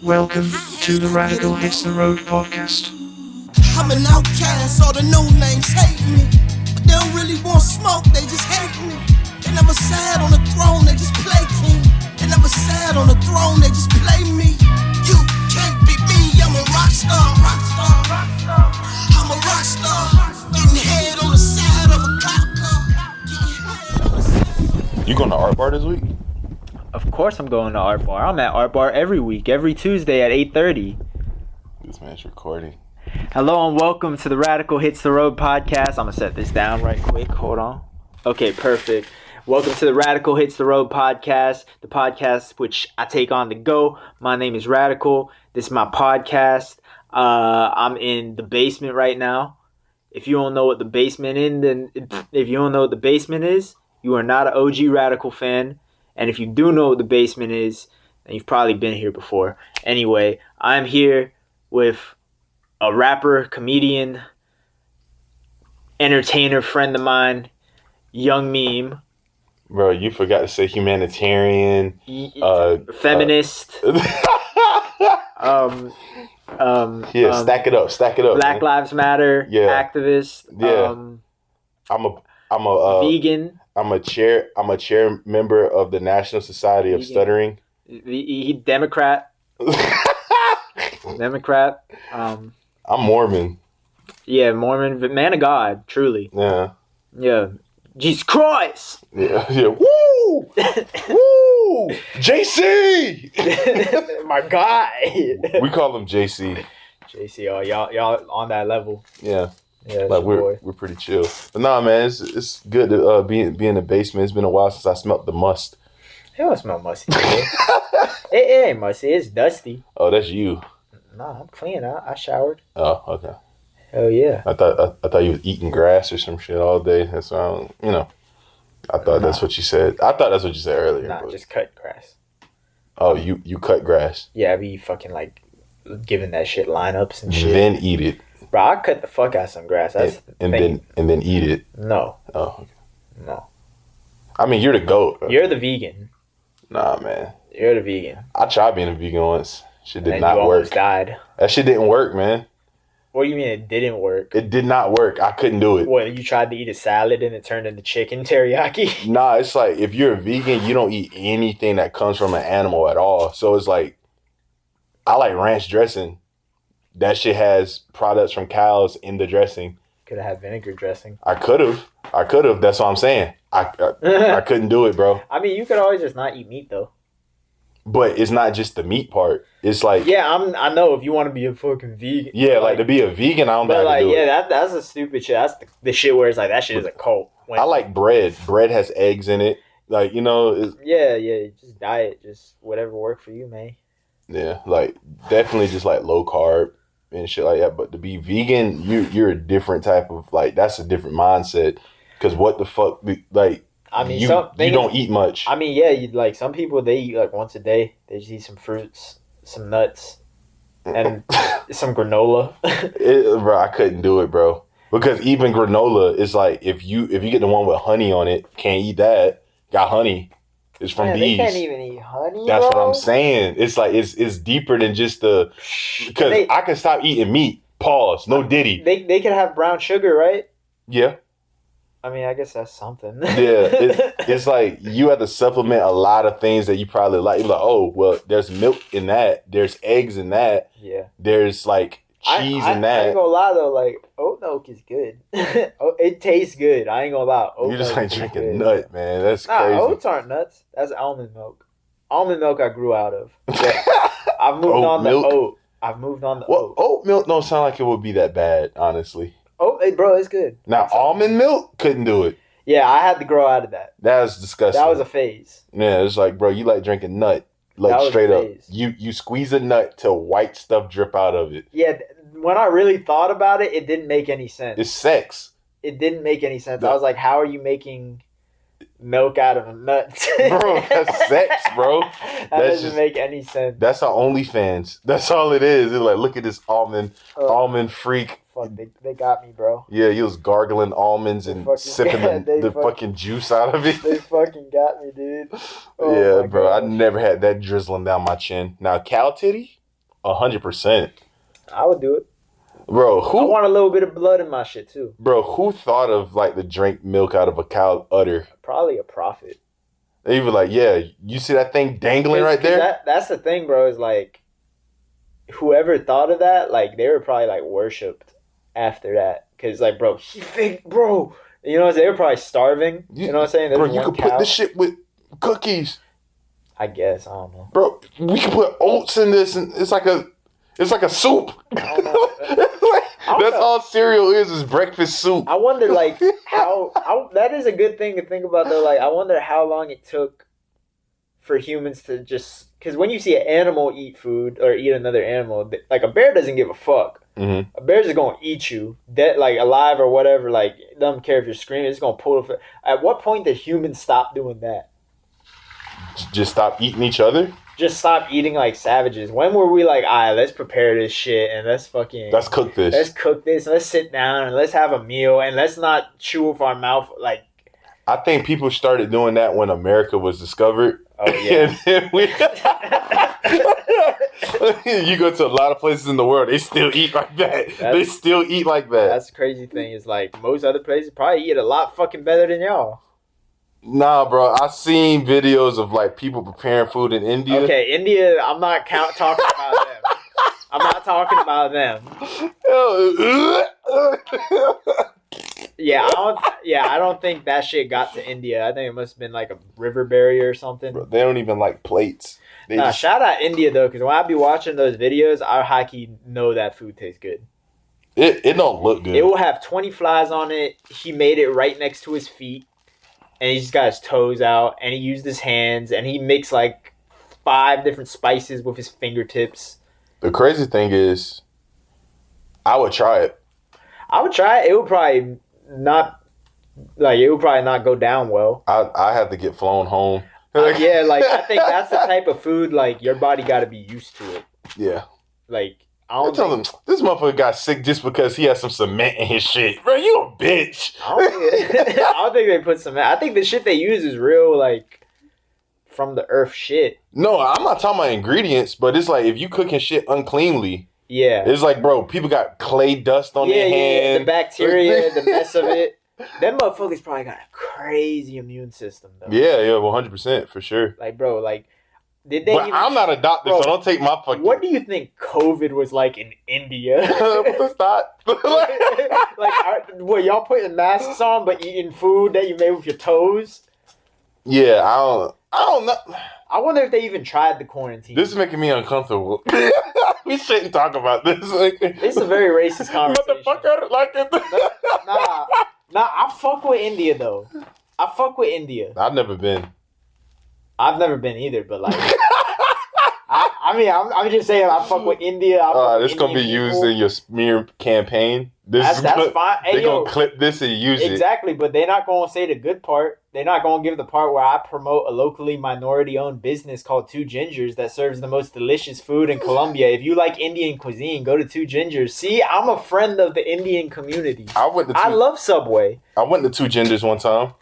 Welcome to the Radical Hits the Road podcast. I'm an outcast, all the no names hate me. But they don't really want smoke, they just hate me. They never sat on the throne, they just play king. They never sat on the throne, they just play me. You can't beat me, I'm a rock star. I'm a rock star. Getting head on the side of a cop car. You going to Art Bar this week? Of course I'm going to Art Bar. I'm at Art Bar every week, every Tuesday at 8:30. This man's recording. Hello and welcome to the Radical Hits the Road podcast. I'm going to set this down right quick. Hold on. Okay, perfect. Welcome to the Radical Hits the Road podcast, the podcast which I take on the go. My name is Radical. This is my podcast. I'm in the basement right now. If you don't know what the basement is, you are not an OG Radical fan. And if you do know what the basement is, then you've probably been here before. Anyway, I'm here with a rapper, comedian, entertainer friend of mine, Young Meme. Bro, you forgot to say humanitarian. Feminist. Stack it up. Black man. Lives Matter. Yeah. Activist. Yeah. I'm a vegan. I'm a chair member of the National Society of Vegan. Stuttering. Democrat. I'm Mormon. Yeah, Mormon, man of God, truly. Yeah. Yeah. Jesus Christ! Yeah. Woo! Woo! JC! My guy! We call him JC. JC, oh, y'all on that level. Yeah. Yeah, Like we're pretty chill. But nah, man, it's good to be in the basement. It's been a while since I smelled the must. It don't smell musty. it ain't musty. It's dusty. Oh, that's you. Nah, I'm clean. I showered. Oh, okay. Hell yeah. I thought you was eating grass or some shit all day. That's why I thought that's what you said. I thought that's what you said earlier. Nah, but- just cut grass. Oh, you cut grass. Yeah, I be fucking like giving that shit lineups and shit. Then eat it. Bro, I cut the fuck out of some grass. That's the and thing. then eat it. No. Oh, okay. No. I mean, you're the GOAT. Bro. You're the vegan. Nah, man. You're the vegan. I tried being a vegan once. Shit did And not you work. almost died. That shit didn't work, man. What do you mean it didn't work? It did not work. I couldn't do it. What, you tried to eat a salad and it turned into chicken teriyaki? Nah, it's like if you're a vegan, you don't eat anything that comes from an animal at all. So it's like, I like ranch dressing. That shit has products from cows in the dressing. Could have had vinegar dressing. I could have. That's what I'm saying. I couldn't do it, bro. I mean, you could always just not eat meat, though. But it's not just the meat part. It's like I know if you want to be a fucking vegan. like to be a vegan, I don't know But how to do it. that's a stupid shit. That's the shit where it's like that shit is a cult. When, I like bread. Bread has eggs in it. Like, it's, Yeah, just diet, just whatever worked for you, man. yeah, like definitely just like low carb and shit like that. But to be vegan, you're a different type of that's a different mindset. Because what the fuck, like. I mean, you don't eat much. I mean, yeah, like some people they eat like once a day. They just eat some fruits, some nuts, and some granola. Bro, I couldn't do it, bro. Because even granola is like if you get the one with honey on it, can't eat that. Got honey. It's from Man, bees. they can't even eat honey. That's bro. what I'm saying. It's like it's deeper than just the because I can stop eating meat. Pause. No diddy. They could have brown sugar, right? Yeah. I mean, I guess that's something. Yeah, it's like you have to supplement a lot of things that you probably like. You're like, oh, well, there's milk in that. There's eggs in that. Yeah. There's like cheese in that. I ain't gonna lie though, like oat milk is good. It tastes good. I ain't gonna lie. You just like drinking nut, man. That's crazy. Oats aren't nuts. That's almond milk. Almond milk I grew out of. I've moved on milk? to oat. I've moved on to Well, oat. oat milk don't sound like it would be that bad, honestly. Oh, hey, bro, it's good. Now, almond milk, couldn't do it. Yeah, I had to grow out of that. That was disgusting. That was a phase. Yeah, it's like, bro, you like drinking nut. That Like, was straight a up. phase. You squeeze a nut till white stuff drip out of it. Yeah, when I really thought about it, it didn't make any sense. It's sex. It didn't make any sense. I was like, how are you making milk out of a nut? Bro, that's sex, bro. That That's doesn't just- make any sense. That's our OnlyFans. That's all it is. It's like, look at this almond freak. Fuck, they got me, bro. Yeah, he was gargling almonds and Fucking- sipping yeah, they the fuck- fucking juice out of it. They fucking got me, dude. Oh Yeah, my bro. I gosh. never had that drizzling down my chin. Now, cow titty? 100%. I would do it. Bro, I want a little bit of blood in my shit too. Bro, who thought of like the drink milk out of a cow's udder? Probably a prophet. They were like, yeah, you see that thing dangling right there? That's the thing, bro, is like, whoever thought of that, like, they were probably, like, worshipped after that. Because, like, bro, you know what I'm saying? They were probably starving. You know what I'm saying? There's bro, you one could cow. put this shit with cookies. I guess, I don't know. Bro, we could put oats in this, and it's like a soup. I don't know. That's all cereal is breakfast soup. I wonder, like, that is a good thing to think about, though. Like, I wonder how long it took for humans to just... Because when you see an animal eat food or eat another animal, like, a bear doesn't give a fuck. Mm-hmm. A bear's just going to eat you, dead, like, alive or whatever. Like, it doesn't care if you're screaming. It's going to pull the... At what point did humans stop doing that? Just stop eating each other? Just stop eating like savages. When were we like, all right, let's prepare this shit and let's cook this. Let's sit down and let's have a meal and let's not chew with our mouth. Like, I think people started doing that when America was discovered. Oh yeah. And then you go to a lot of places in the world, they still eat like that. They still eat like that. That's the crazy thing is like most other places probably eat a lot fucking better than y'all. Nah, bro. I seen videos of like people preparing food in India. Okay, India. I'm not talking about them. I'm not talking about them. Yeah, I don't think that shit got to India. I think it must have been like a river barrier or something. Bro, they don't even like plates. Shout out India though, because when I be watching those videos, I high-key know that food tastes good. It don't look good. It will have 20 flies on it. He made it right next to his feet. And he just got his toes out, and he used his hands, and he mixed like 5 different spices with his fingertips. The crazy thing is, I would try it. I would try it. It would probably not go down well. I have to get flown home. Yeah, like I think that's the type of food like your body got to be used to it. Yeah. Like I don't tell him this motherfucker got sick just because he has some cement in his shit. Bro, you a bitch. I don't think they put cement. I think the shit they use is real, like, from the earth shit. No, I'm not talking about ingredients, but it's like if you cooking shit uncleanly. Yeah. It's like, bro, people got clay dust on their hand. The bacteria, the mess of it. Them motherfuckers probably got a crazy immune system, though. Yeah, 100%, for sure. Like, bro, like, did they? But I'm not a doctor, so don't take my fucking. What do you think COVID was like in India? What's that? What y'all putting masks on but eating food that you made with your toes? Yeah, I don't know. I wonder if they even tried the quarantine. This is making me uncomfortable. We shouldn't talk about this. It's a very racist conversation. Motherfucker, like it. Nah. I fuck with India though. I fuck with India. I've never been. I've never been either, but like, I'm just saying I fuck with India. This gonna be used in your smear campaign. That's fine. Hey, they're gonna clip this and use it. Exactly, but they're not gonna say the good part. They're not gonna give the part where I promote a locally minority-owned business called Two Gingers that serves the most delicious food in Colombia. If you like Indian cuisine, go to Two Gingers. See, I'm a friend of the Indian community. I love Subway. I went to Two Gingers one time,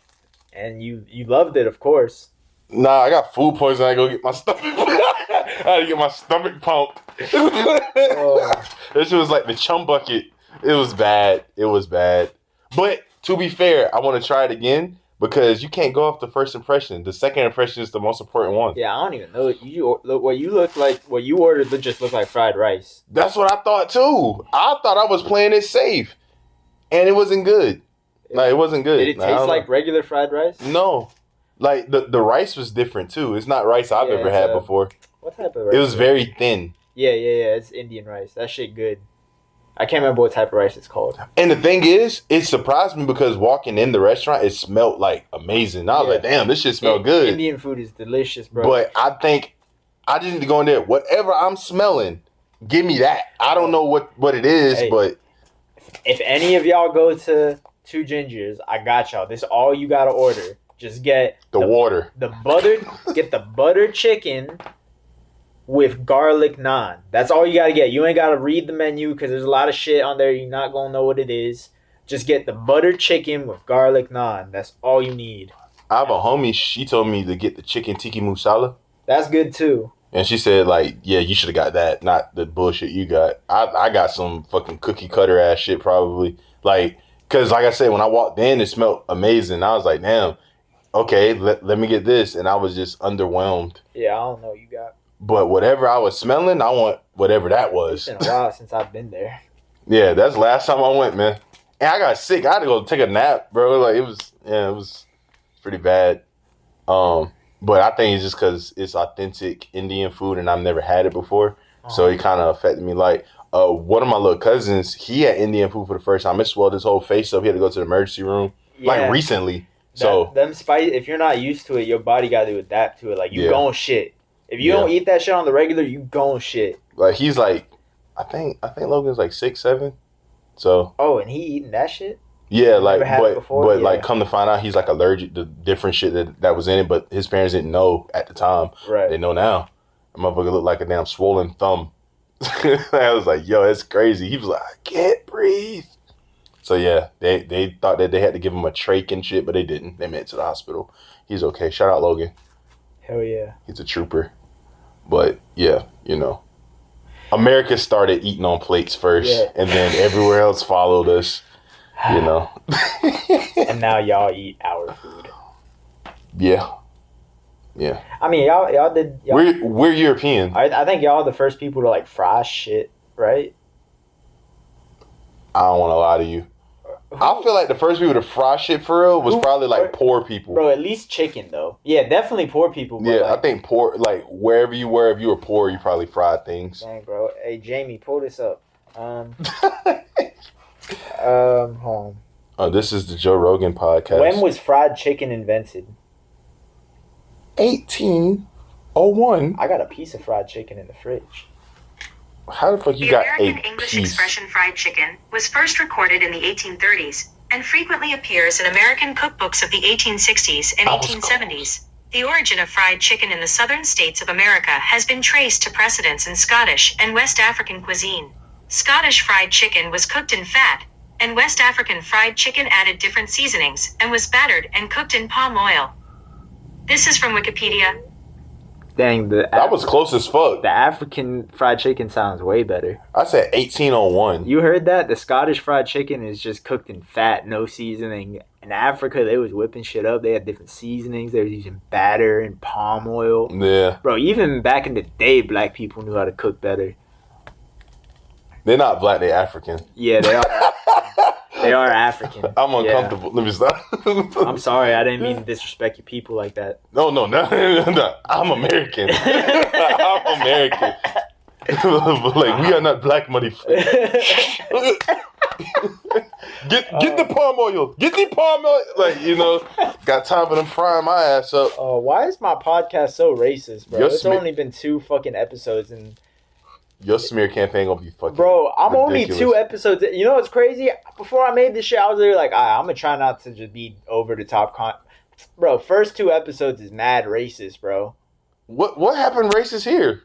and you loved it, of course. Nah, I got food poisoning. I go get my stomach. I had to get my stomach pumped. This shit was like the chum bucket. It was bad. But to be fair, I want to try it again because you can't go off the first impression. The second impression is the most important one. Yeah, I don't even know. What you ordered just looked like fried rice. That's what I thought too. I thought I was playing it safe, and it wasn't good. Like, it wasn't good. Did it taste like regular fried rice? No. Like, the rice was different, too. It's not rice I've ever had before. What type of rice? It was very thin. Yeah. It's Indian rice. That shit good. I can't remember what type of rice it's called. And the thing is, it surprised me because walking in the restaurant, it smelled, like, amazing. I was like, damn, this shit smelled good. Indian food is delicious, bro. But I think I just need to go in there. Whatever I'm smelling, give me that. I don't know what it is, but... If any of y'all go to Two Gingers, I got y'all. This is all you got to order. Just get the water. Get the buttered chicken with garlic naan. That's all you got to get. You ain't got to read the menu because there's a lot of shit on there. You're not going to know what it is. Just get the buttered chicken with garlic naan. That's all you need. I have a homie. She told me to get the chicken tikka masala. That's good too. And she said, like, yeah, you should have got that, not the bullshit you got. I got some fucking cookie cutter ass shit probably. Like, because like I said, when I walked in, it smelled amazing. I was like, damn, okay, let me get this. And I was just underwhelmed. Yeah, I don't know what you got. But whatever I was smelling, I want whatever that was. It's been a while since I've been there. Yeah, that's the last time I went, man. And I got sick. I had to go take a nap, bro. Like, it was pretty bad. But I think it's just because it's authentic Indian food and I've never had it before. So it kind of affected me. Like, one of my little cousins, he had Indian food for the first time. It swelled his whole face up. He had to go to the emergency room, like, recently. So them spice, if you're not used to it, your body got to adapt to it. Like, you gon' shit. If you don't eat that shit on the regular, you gon' shit. Like, he's like, I think Logan's like 6'7". So. Oh, and he eating that shit? Yeah, like, but Yeah. like, come to find out, he's like allergic to different shit that was in it, but his parents didn't know at the time. Right. They know now. The motherfucker looked like a damn swollen thumb. I was like, yo, that's crazy. He was like, I can't breathe. So yeah, they thought that they had to give him a trach and shit, but they didn't. They made it to the hospital. He's okay. Shout out Logan. Hell yeah. He's a trooper. But yeah, you know, America started eating on plates first, and then everywhere else followed us. You know. And now y'all eat our food. Yeah. I mean, y'all did. We're European. I think y'all are the first people to like fry shit, right? I don't want to lie to you. I feel like the first people to fry shit for real was probably like poor people. Bro, at least chicken though. Yeah, definitely poor people. But yeah, like, I think poor, like wherever you were, if you were poor, you probably fried things. Dang, bro. Hey, Jamie, pull this up. Hold on. Oh, this is the Joe Rogan podcast. When was fried chicken invented? 1801. I got a piece of fried chicken in the fridge. How the fuck you The got American a English piece? expression fried chicken was first recorded in the 1830s and frequently appears in American cookbooks of the 1860s and 1870s. The origin of fried chicken in the southern states of America has been traced to precedents in Scottish and West African cuisine. Scottish fried chicken was cooked in fat, and West African fried chicken added different seasonings and was battered and cooked in palm oil. This is from Wikipedia. Dang, that was close as fuck. The African fried chicken sounds way better. I said 1801. You heard that? The Scottish fried chicken is just cooked in fat, no seasoning. In Africa, they was whipping shit up. They had different seasonings. They was using batter and palm oil. Yeah. Bro, even back in the day, black people knew how to cook better. They're not black, they're African. Yeah, they are. They are African. I'm uncomfortable. Yeah. Let me stop. I'm sorry. I didn't mean to disrespect your people like that. No. I'm American. I'm American. Like, we are not black money. Get the palm oil. Get the palm oil. Like, you know, got time for them frying my ass up. Why is my podcast so racist, bro? It's only been 2 fucking episodes and... Your smear campaign gonna be fucking Bro, I'm ridiculous. only 2 episodes. You know what's crazy? Before I made this shit, I was literally like, I'm gonna try not to just be over the top. Bro, first 2 episodes is mad racist, bro. What happened racist here?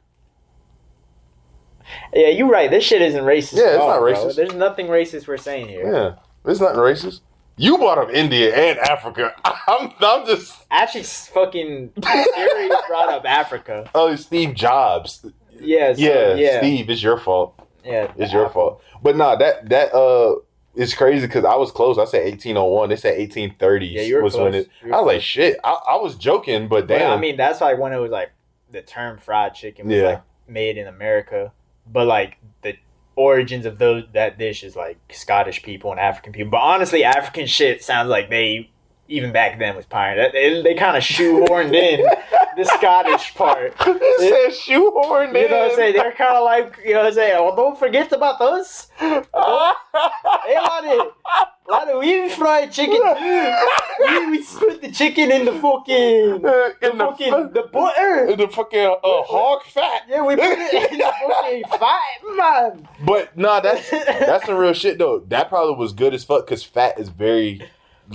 Yeah, you're right. This shit isn't racist. Yeah, it's not bro. racist. There's nothing racist we're saying here. Yeah, it's not racist. You brought up India and Africa. I'm just actually fucking serious brought up Africa. Oh, Steve Jobs. Yeah, Steve, it's your fault. Yeah, it's your fault. But nah, that it's crazy because I was close. I said 1801. They said 1830s. Yeah, you were was close. when it. I was like, shit. I was joking, but damn. I mean, that's like when it was like the term fried chicken was like made in America, but like the origins of that dish is like Scottish people and African people. But honestly, African shit sounds like they even back then was pioneering. They kind of shoehorned in the Scottish part. It said shoehorned in. You know what I'm saying? They're kind of like, you know what I'm saying? Oh, don't forget about us. Hey, laddie, we fried chicken too. We put the chicken in the fucking, the butter. In the fucking hog fat. Yeah, we put it in the fucking fat, man. But nah, that's some real shit though. That probably was good as fuck because fat is very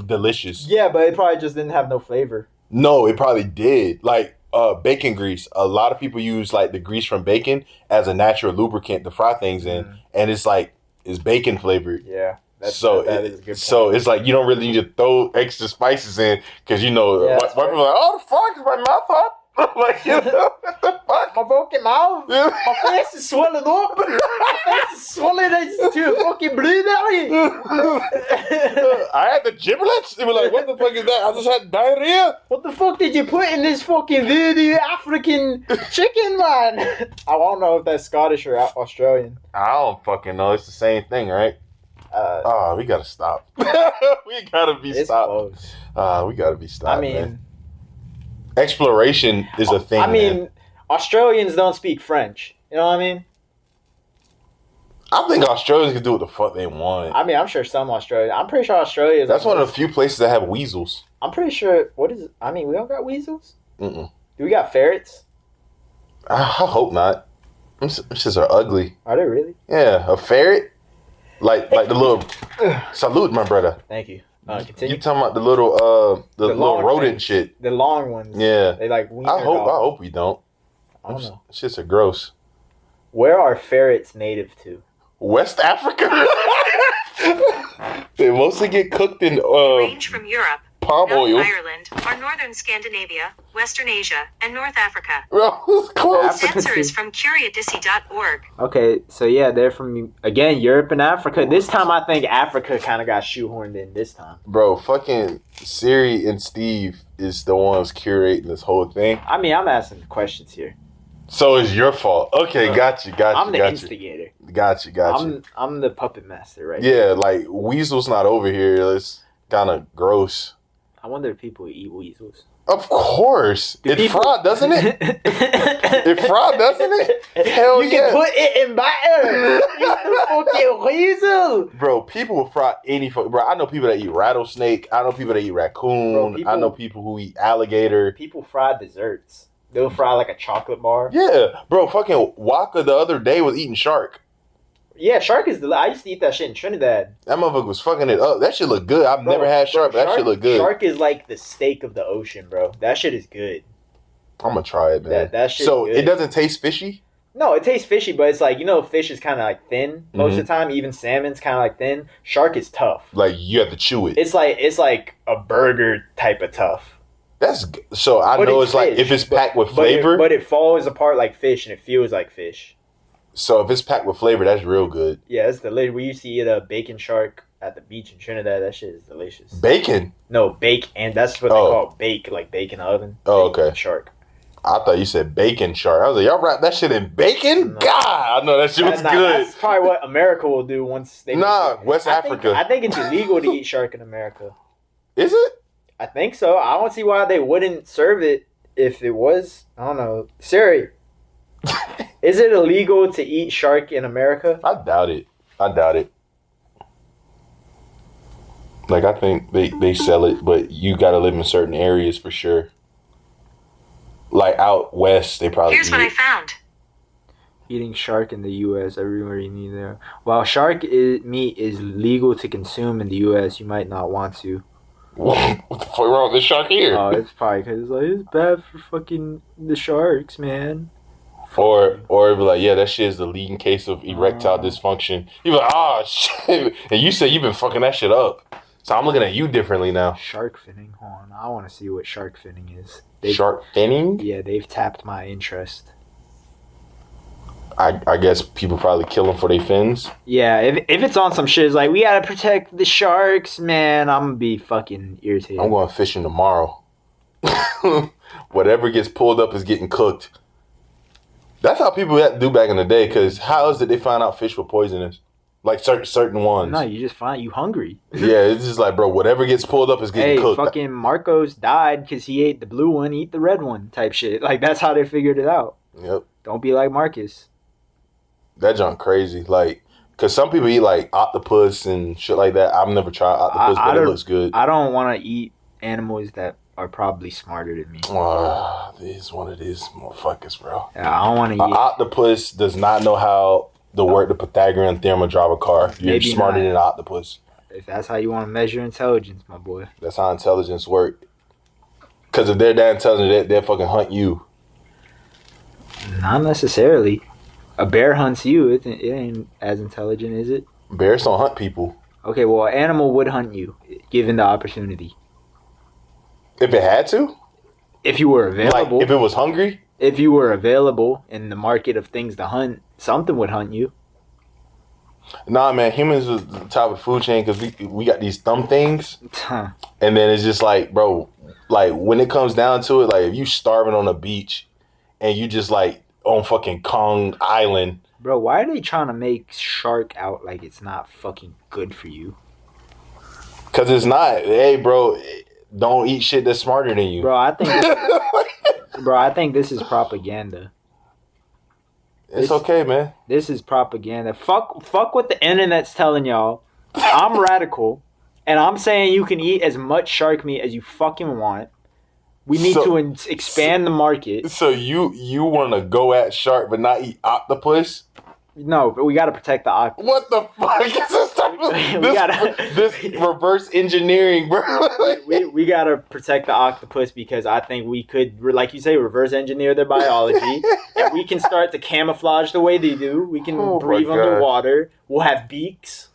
delicious. Yeah, but it probably just didn't have no flavor. No, it probably did. Like bacon grease. A lot of people use like the grease from bacon as a natural lubricant to fry things in, and it's like it's bacon flavored. Yeah. That is a good point. So it's like you don't really need to throw extra spices in because you know white people are like, oh, the fuck is my mouth up? Like, you know, what the fuck? My fucking mouth. My face is swelling up. My face is swelling into a fucking blueberry. I had the giblets. They were like, what the fuck is that? I just had diarrhea. What the fuck did you put in this fucking voodoo African chicken, man? I don't know if that's Scottish or Australian. I don't fucking know. It's the same thing, right? We gotta stop. We gotta be It's stopped. close. We gotta be stopped. I mean, man. Exploration is a thing. I mean, man. Australians don't speak French. You know what I mean? I think Australians can do what the fuck they want. I mean, I'm sure some Australians. I'm pretty sure Australia is. That's one of the few places that have weasels. I'm pretty sure. What is? I mean, we don't got weasels. Mm-mm. Do we got ferrets? I hope not. Them shits are ugly. Are they really? Yeah, a ferret, like the little. Salute, my brother. Thank you. You Continue. talking about the little little long rodent things. shit? The long ones. Yeah. They like. I hope we don't. I don't know. Shits are gross. Where are ferrets native to? West Africa. They mostly get cooked in Range from Europe, palm Northern oil. Ireland, or northern Scandinavia, Western Asia, and North Africa. Bro, it's close. The answer is from curiodicey.org. Okay, so yeah, they're from again Europe and Africa. This time, I think Africa kind of got shoehorned in. This time, Bro, fucking Siri and Steve is the ones curating this whole thing. I mean, I'm asking questions here. So it's your fault. Okay, got you. I'm the instigator. Got you. I'm the puppet master, right? Yeah, like Weasel's not over here. It's kind of gross. I wonder if people eat weasels. Of course, it's fraud, doesn't it? It's fraud, doesn't it? Hell You yeah, can put it in butter. You fucking weasel. bro. People will fry any fuck. Bro, I know people that eat rattlesnake. I know people that eat raccoon. Bro, people- I know people who eat alligator. People fry desserts. They'll fry like a chocolate bar. Yeah, bro. Fucking Waka the other day was eating shark. Yeah, shark is I used to eat that shit in Trinidad. That motherfucker was fucking it up. That shit look good. I've Bro, never had shark, but that shit look good. Shark is like the steak of the ocean, bro. That shit is good. I'm gonna try it, man. That shit's so good. it doesn't taste fishy. No, it tastes fishy, but it's like, you know, fish is kind of like thin most of the time. Even salmon's kind of like thin. Shark is tough. Like you have to chew it. It's like a burger type of tough. So I But know it's it's like fish, if it's packed with flavor. But it falls apart like fish and it feels like fish. So if it's packed with flavor, that's real good. Yeah, it's delicious. We used to eat a bacon shark at the beach in Trinidad. That shit is delicious. Bacon. No, bake, and that's what they call bake, like bake in the oven. Oh, Bacon okay. Shark. I thought you said bacon shark. I was like, y'all wrap that shit in bacon? No. God, I know that shit was good. That's probably what America will do once they. West Africa. I think it's illegal to eat shark in America. Is it? I think so. I don't see why they wouldn't serve it if it was. I don't know. Siri, is it illegal to eat shark in America? I doubt it. Like, I think they sell it, but you gotta live in certain areas for sure. Like, out west, they probably Here's eat what I it. found. Eating shark in the U.S. Everywhere you need there. While meat is legal to consume in the U.S., you might not want to. What the fuck wrong with the shark here? Oh, it's probably because it's like it's bad for fucking the sharks, man. Or it'd be like, yeah, that shit is the leading case of erectile dysfunction. You be like, oh shit, and you say you've been fucking that shit up. So I'm looking at you differently now. Shark finning. Hold on, I want to see what shark finning is. Shark finning? Yeah, they've tapped my interest. I guess people probably kill them for their fins. Yeah, if it's on some shit, it's like we gotta protect the sharks, man. I'm gonna be fucking irritated. I'm going fishing tomorrow. Whatever gets pulled up is getting cooked. That's how people had to do back in the day. Because how else did they find out fish were poisonous? Like certain ones. No, you just find you hungry. Yeah, it's just like, bro, whatever gets pulled up is getting Hey, cooked. fucking Marcos died because he ate the blue one, eat the red one type shit. Like that's how they figured it out. Yep. Don't be like Marcus. That junk crazy. Like, because some people eat like octopus and shit like that. I've never tried octopus, but it looks good. I don't want to eat animals that are probably smarter than me. This is one of these motherfuckers, bro. Yeah, I don't want to An eat. octopus does not know how to work the Pythagorean theorem of drive a car. You're Maybe smarter not. than an octopus. If that's how you want to measure intelligence, my boy. That's how intelligence works. Because if they're that intelligent, they'll fucking hunt you. Not necessarily. A bear hunts you. It ain't as intelligent, is it? Bears don't hunt people. Okay, well, an animal would hunt you, given the opportunity. If it had to? If you were Like, available. if it was hungry? If you were available in the market of things to hunt, something would hunt you. Nah, man, humans was the top of the food chain because we got these thumb things. Huh. And then it's just like, bro, like when it comes down to it, like if you starving on a beach and you just like on fucking Kong Island. Bro, why are they trying to make shark out like it's not fucking good for you? Because it's not. Hey, bro, don't eat shit that's smarter than you. Bro, I think this is propaganda. It's okay, man. This is propaganda. Fuck what the internet's telling y'all. I'm radical, and I'm saying you can eat as much shark meat as you fucking want. We need to expand the market. So you want to go at shark but not eat octopus? No, but we got to protect the octopus. What the fuck is this type of this reverse engineering, bro? we got to protect the octopus because I think we could, like you say, reverse engineer their biology. And we can start to camouflage the way they do. We can breathe underwater. We'll have beaks.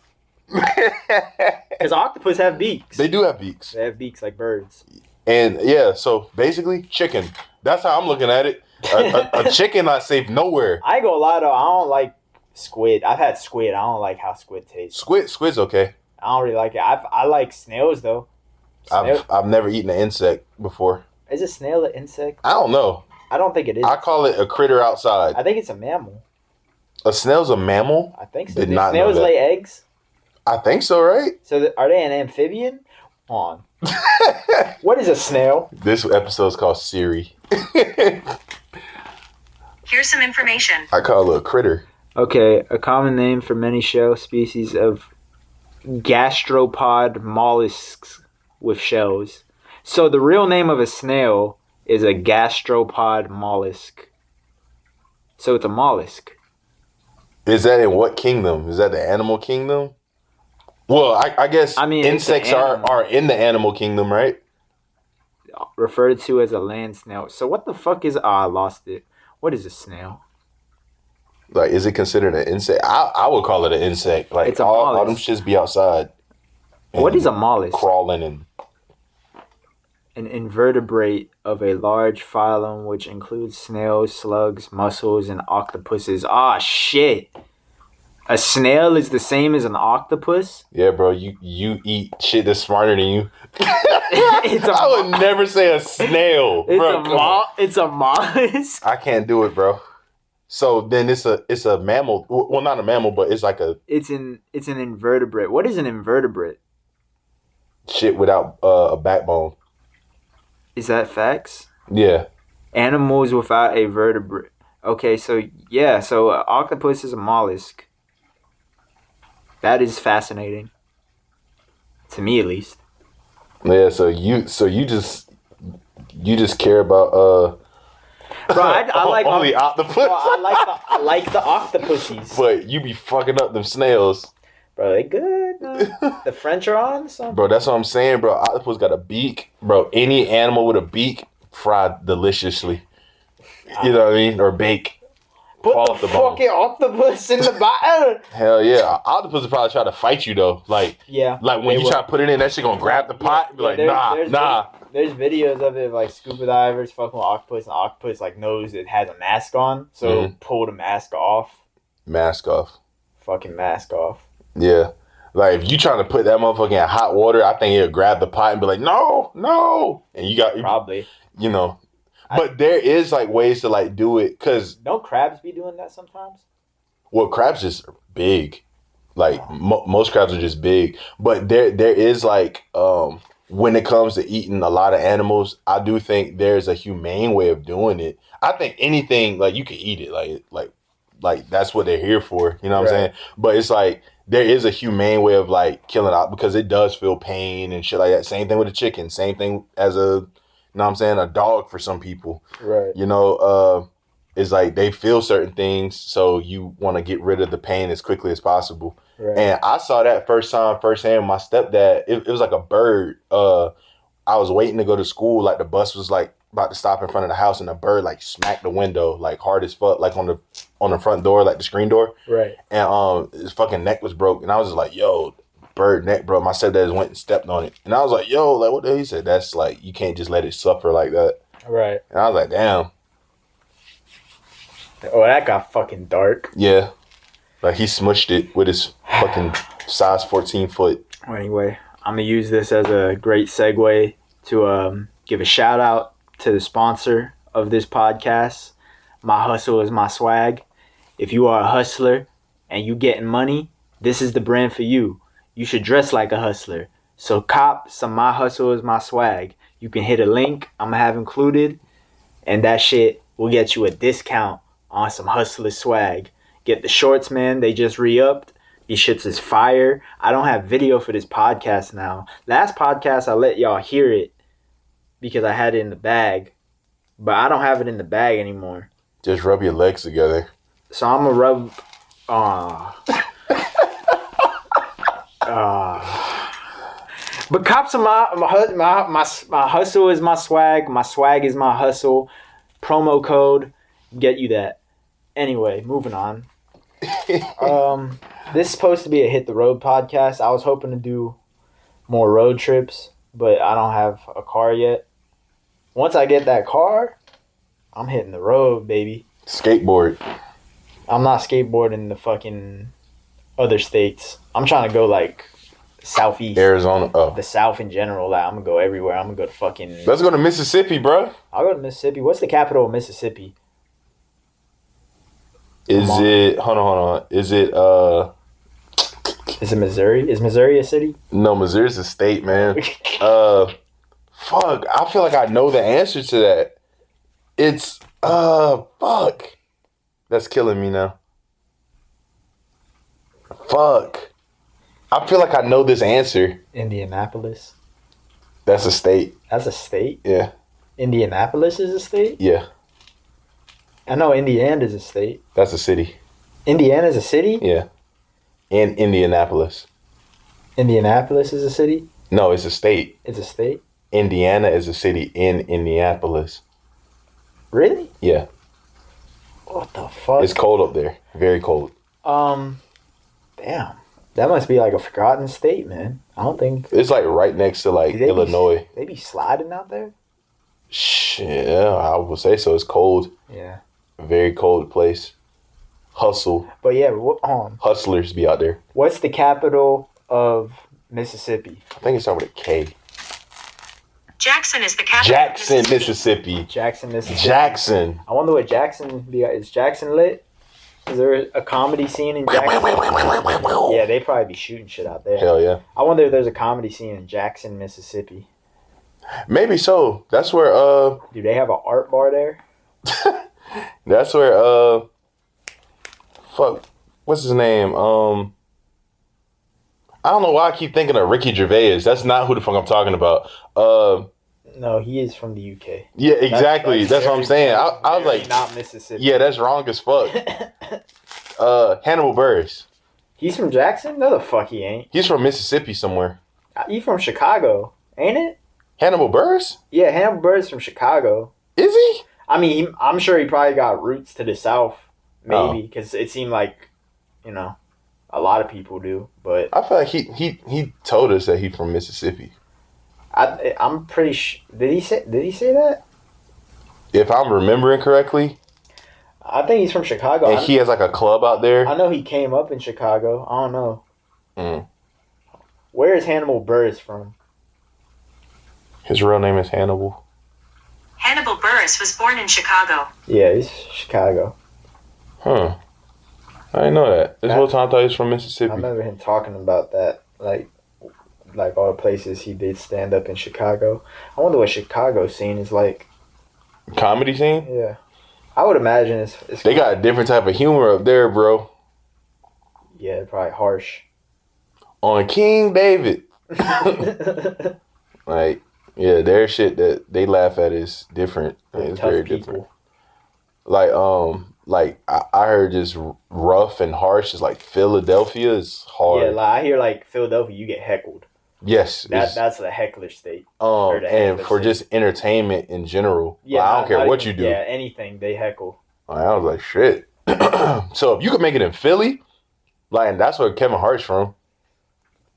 Because octopus have beaks. They do have beaks. They have beaks like birds. And yeah, so basically chicken. That's how I'm looking at it. A chicken not safe nowhere. I ain't gonna lie though, I don't like squid. I've had squid. I don't like how squid tastes. Squid's okay. I don't really like it. I like snails though. I've never eaten an insect before. Is a snail an insect? I don't know. I don't think it is. I call it a critter outside. I think it's a mammal. A snail's a mammal? I think so. Did Do not know snails that. lay eggs? I think so, right? So are they an amphibian? Hold on. What is a snail? This episode's called Siri. Here's some information. I call it a critter. Okay, a common name for many shell species of gastropod mollusks with shells. So the real name of a snail is a gastropod mollusk. So it's a mollusk. Is that in what kingdom? Is that the animal kingdom? Well, I guess insects are in the animal kingdom, right? Referred to as a land snail. So what the fuck is... I lost it. What is a snail? Like, is it considered an insect? I would call it an insect. Like, It's a all them mollusk. shits be outside. What is a mollusk? Crawling and... An invertebrate of a large phylum which includes snails, slugs, mussels, and octopuses. Ah, shit. A snail is the same as an octopus? Yeah, bro, you eat shit that's smarter than you. It's I would never say a snail, bro. It's a mollusk. I can't do it, bro. So then it's a mammal. Well, not a mammal, but it's like a It's an invertebrate. What is an invertebrate? shit without a backbone. Is that facts? Yeah. Animals without a vertebrate. Okay, so yeah, so octopus is a mollusk. That is fascinating. To me, at least. Yeah, so you just care about Bro, I like only octopus. Bro, I like the octopuses. But you be fucking up them snails. Bro, they good. The French are on something. Bro, that's what I'm saying, bro. Octopus got a beak. Bro, any animal with a beak, fried deliciously. You know what I mean? Or bake. Put fall the off the bone. fucking octopus in the bottom. Hell yeah. Octopus will probably try to fight you though. Like Yeah. when they you will. try to put it in, that shit gonna grab the pot and be like, there's nah. There's videos of it of like scuba divers fucking with octopus, and octopus like knows it has a mask on, so pull the mask off. Mask off. Fucking mask off. Yeah. Like if you trying to put that motherfucker in hot water, I think it'll grab the pot and be like, no. And you got, Probably. you know. But there is like ways to like do it because Don't crabs be doing that sometimes? well, crabs just big. Like most crabs are just big. But there is like when it comes to eating a lot of animals, I do think there's a humane way of doing it. I think anything like you can eat it, like that's what they're here for. You know what I'm saying? But it's like there is a humane way of like killing out because it does feel pain and shit like that. Same thing with a chicken. Same thing as a, you know what I'm saying, a dog for some people. Right. You know, it's like they feel certain things, so you want to get rid of the pain as quickly as possible. Right. And I saw that firsthand. My stepdad, it was like a bird. I was waiting to go to school, like the bus was like about to stop in front of the house, and the bird like smacked the window like hard as fuck, like on the front door, like the screen door. Right. And his fucking neck was broke, and I was just like, yo, bird neck, bro. My stepdad just went and stepped on it, and I was like, yo, like what the hell? He said, that's like you can't just let it suffer like that. Right. And I was like, damn. Oh, that got fucking dark. Yeah. Like, he smushed it with his fucking size 14 foot. Anyway, I'm going to use this as a great segue to give a shout out to the sponsor of this podcast. My hustle is my swag. If you are a hustler and you getting money, this is the brand for you. You should dress like a hustler. So cop some My Hustle is My Swag. You can hit a link I'm going to have included, and that shit will get you a discount on some hustler swag. Get the shorts, man. They just re-upped. These shits is fire. I don't have video for this podcast now. Last podcast, I let y'all hear it because I had it in the bag. But I don't have it in the bag anymore. Just rub your legs together. So I'm going to rub... But cop some my hustle is my swag. My swag is my hustle. Promo code. Get you that. Anyway, moving on. This is supposed to be a Hit the Road podcast. I was hoping to do more road trips, but I don't have a car yet. Once I get that car, I'm hitting the road, baby. Skateboard. I'm not skateboarding the fucking other states. I'm trying to go like southeast. Arizona. Oh. The South in general. Like, I'm going to go everywhere. I'm going to go to fucking... Let's go to Mississippi, bro. I'll go to Mississippi. What's the capital of Mississippi? Is it... Hold on. Is it... Is it Missouri? Is Missouri a city? No, Missouri's a state, man. Fuck. I feel like I know the answer to that. It's... Fuck. That's killing me now. Fuck. I feel like I know this answer. Indianapolis. That's a state. That's a state? Yeah. Indianapolis is a state? Yeah. I know Indiana is a state. That's a city. Indiana is a city? Yeah. In Indianapolis. Indianapolis is a city? No, it's a state. It's a state? Indiana is a city in Indianapolis. Really? Yeah. What the fuck? It's cold up there. Very cold. Damn. That must be like a forgotten state, man. I don't think... It's like right next to like Illinois. They be sliding out there? Shit, yeah, I would say so. It's cold. Yeah. Very cold place. Hustle. But yeah, Hustlers be out there. what's the capital of Mississippi? I think it's over with a K. Jackson is the capital. Jackson, Mississippi. Jackson, Mississippi. Jackson. I wonder what Jackson... Is Jackson lit? Is there a comedy scene in Jackson? Yeah, they probably be shooting shit out there. Hell yeah. I wonder if there's a comedy scene in Jackson, Mississippi. Maybe so. That's where Do they have an art bar there? that's where fuck, what's his name? I don't know why I keep thinking of Ricky Gervais. That's not who the fuck I'm talking about. No, he is from the UK. Yeah, exactly. That's what I'm saying. I was very like, not Mississippi. yeah, that's wrong as fuck. Hannibal Buress. He's from Jackson? No, the fuck he ain't. He's from Mississippi somewhere. He from Chicago, ain't it? Hannibal Buress? Yeah, Hannibal Buress from Chicago. Is he? I mean, I'm sure he probably got roots to the South, maybe, because it seemed like, a lot of people do. But I feel like he told us that he's from Mississippi. I'm pretty sure. Did he say that? If I'm remembering correctly. I think he's from Chicago. And he has like a club out there. I know he came up in Chicago. I don't know. Where is Hannibal Buress from? His real name is Hannibal. Hannibal Buress was born in Chicago. Yeah, he's Chicago. Huh. I didn't know that. This whole time I thought he was from Mississippi. I remember him talking about that, like all the places he did stand up in Chicago. I wonder what Chicago scene is like. Comedy scene? Yeah, I would imagine it's They got a different type of humor up there, bro. Yeah, probably harsh. On King David. Like, yeah, their shit that they laugh at is different. It's Tough very people. different. Like I heard just rough and harsh is like Philadelphia is hard. Yeah, like I hear like Philadelphia, you get heckled. Yes. That's the heckler state. the And heckler for state. just entertainment in general. Yeah, Like, I don't care not what even- you do. Yeah, anything they heckle. Like, I was like, shit. So if you could make it in Philly, like, and that's where Kevin Hart's from.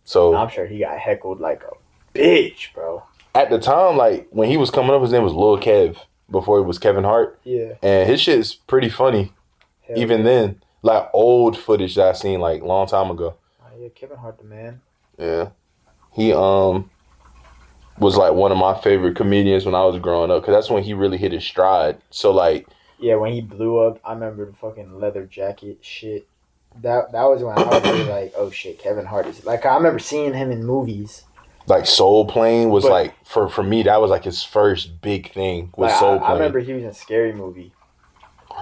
So I'm sure he got heckled like a bitch, bro. at the time, like when he was coming up, his name was Lil Kev. before it was Kevin Hart. Yeah. And his shit is pretty funny. Hell Even yeah. then. Like old footage that I seen like long time ago. Oh, yeah, Kevin Hart the man. Yeah. He was like one of my favorite comedians when I was growing up, because that's when he really hit his stride. So like, Yeah, when he blew up, I remember the fucking leather jacket shit. That was when I was really like, oh shit, Kevin Hart is like, I remember seeing him in movies. like Soul Plane was But- like for me that was like his first big thing was Like, Soul Plane. I remember he was in Scary Movie.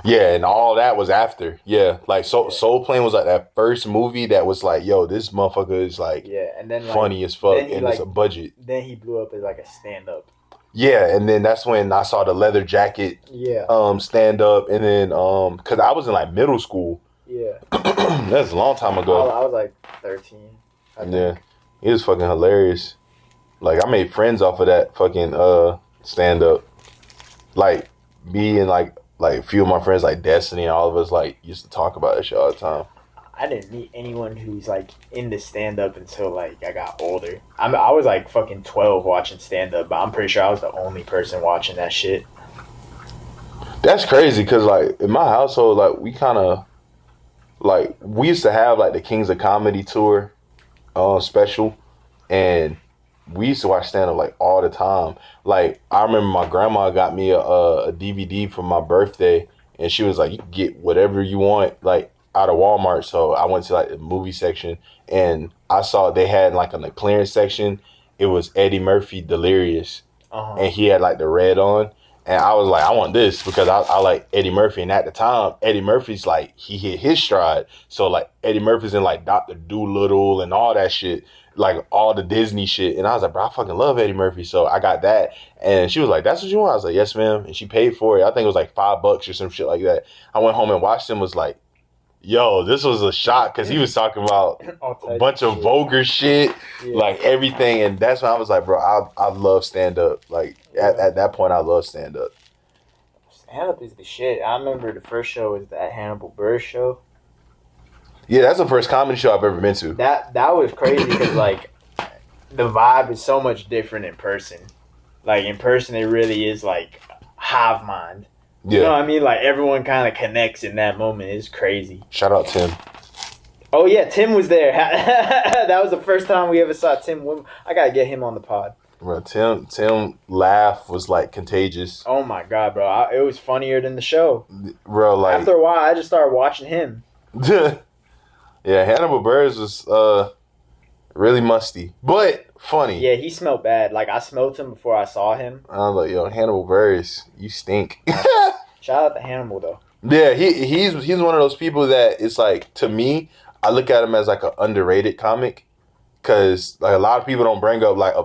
Yeah, and all that was after. Yeah, like Soul Plane was like that first movie that was like, yo, this motherfucker is like Yeah, and then like, funny as fuck, then he, and it's a like- budget. Then he blew up as like a stand up. Yeah, and then that's when I saw the leather jacket Yeah. stand up, and then because I was in like middle school. Yeah. That's a long time I ago. was like 13. I think. Yeah, it was fucking hilarious. Like I made friends off of that fucking stand up. Like me and like a few of my friends like Destiny and all of us like used to talk about that shit all the time. I didn't meet anyone who's like into stand up until like I got older. I was like fucking 12 watching stand up, but I'm pretty sure I was the only person watching that shit. That's crazy because like in my household, like we kind of like we used to have like the Kings of Comedy tour special, and we used to watch stand up like all the time. Like I remember my grandma got me a DVD for my birthday, and she was like, "You can get whatever you want like out of Walmart." So I went to like the movie section, and I saw they had like on the clearance section, it was Eddie Murphy Delirious, and he had like the red on. And I was like, I want this because I like Eddie Murphy. And at the time, Eddie Murphy's like, he hit his stride. So like Eddie Murphy's in like Dr. Dolittle and all that shit, like all the Disney shit. And I was like, bro, I fucking love Eddie Murphy. So I got that. And she was like, that's what you want? I was like, yes, ma'am. And she paid for it. I think it was like $5 or some shit like that. I went home and watched him, was like, yo, this was a shock because he was talking about a bunch of vulgar shit, like everything. And that's when I was like, bro, I love stand up. Like at that point, I love stand up. Stand up is the shit. I remember the first show was that Hannibal Buress show. Yeah, that's the first comedy show I've ever been to. That was crazy because like the vibe is so much different in person. Like in person, it really is like hive mind. You know what I mean? Like everyone kind of connects in that moment. It's crazy. Shout out Tim. Oh yeah, Tim was there. That was the first time we ever saw Tim. I gotta get him on the pod. Bro, Tim laugh was like contagious. Oh my god, bro! It was funnier than the show. Bro, like After a while, I just started watching him. yeah, Hannibal Buress was really musty, but funny. Yeah, he smelled bad. Like I smelled him before I saw him. I was like, yo, Hannibal Buress, you stink. Shout out to Hannibal though. Yeah, he's one of those people that it's like, to me, I look at him as like an underrated comic, because like a lot of people don't bring up like a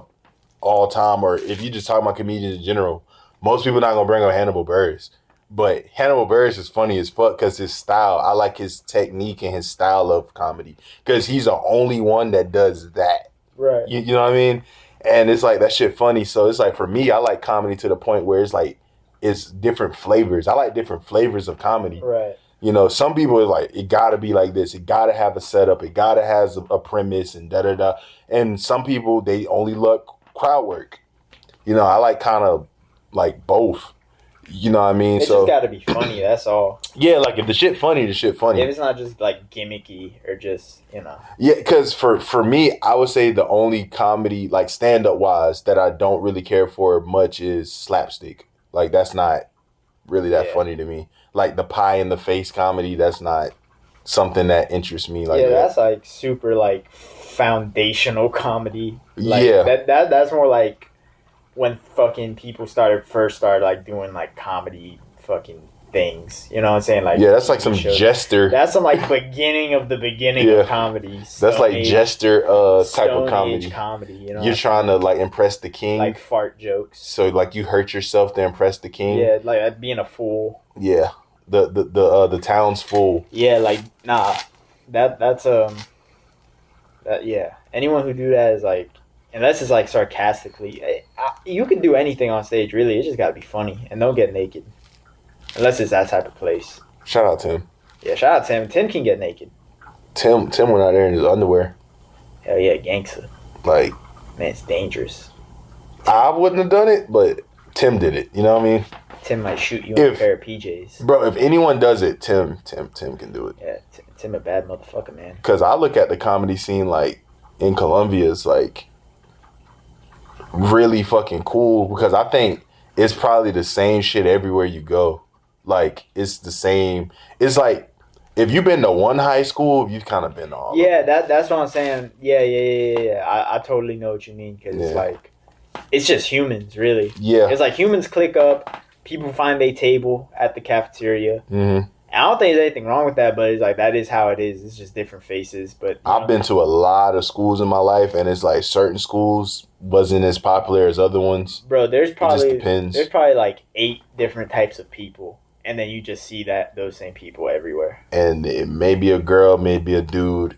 all time, or if you just talk about comedians in general, most people not gonna bring up Hannibal Buress. But Hannibal Buress is funny as fuck because his style, I like his technique and his style of comedy, because he's the only one that does that. Right. You know what I mean? And it's like that shit funny. So it's like for me, I like comedy to the point where it's like it's different flavors. I like different flavors of comedy. Right. You know, some people are like, it gotta be like this. It gotta have a setup. It gotta have a premise and da da da. And some people, they only look crowd work. You know, I like kind of like both. You know what I mean? It just got to be funny. That's all. Yeah, like if the shit funny, the shit funny. If it's not just like gimmicky or just Yeah, because for me, I would say the only comedy like stand up wise that I don't really care for much is slapstick. Like that's not really that funny to me. Like the pie in the face comedy, that's not something that interests me. Like that's like super like foundational comedy. Like, yeah, that's more like when fucking people first started like doing like comedy fucking things. You know what I'm saying? Like yeah, that's like some shows. jester. That's some like beginning of the beginning of comedy. That's like Age, jester type of Stone comedy. Age comedy. You know, You're trying to like impress the king. like fart jokes. So like you hurt yourself to impress the king. Yeah, like being a fool. Yeah. The town's full. Yeah, like nah. That's yeah. Anyone who do that is like, unless it's like sarcastically, you can do anything on stage. Really, it just gotta be funny and don't get naked, unless it's that type of place. Shout out Tim. Yeah, shout out to him. Tim can get naked. Tim went out there in his underwear. Hell yeah, gangster. Like, man, it's dangerous. I wouldn't have done it, but Tim did it. You know what I mean? Tim might shoot you in a If- pair of PJs. Bro, if anyone does it, Tim can do it. Yeah, Tim a bad motherfucker, man. Because I look at the comedy scene, like, in Colombia, it's, like, really fucking cool. Because I think it's probably the same shit everywhere you go. Like, it's the same. It's like, if you've been to one high school, you've kind of been to all. Yeah, that's what I'm saying. Yeah. I totally know what you mean, because it's Yeah. like, it's just humans, really. Yeah. It's like humans click up, people find a table at the cafeteria. Mm-hmm. I don't think there's anything wrong with that, but it's like, that is how it is. It's just different faces. But you I've know. been to a lot of schools in my life, and it's like certain schools wasn't as popular as other ones. Bro, there's probably depends. there's probably like 8 different types of people, and then you just see those same people everywhere. And it may be a girl, maybe a dude.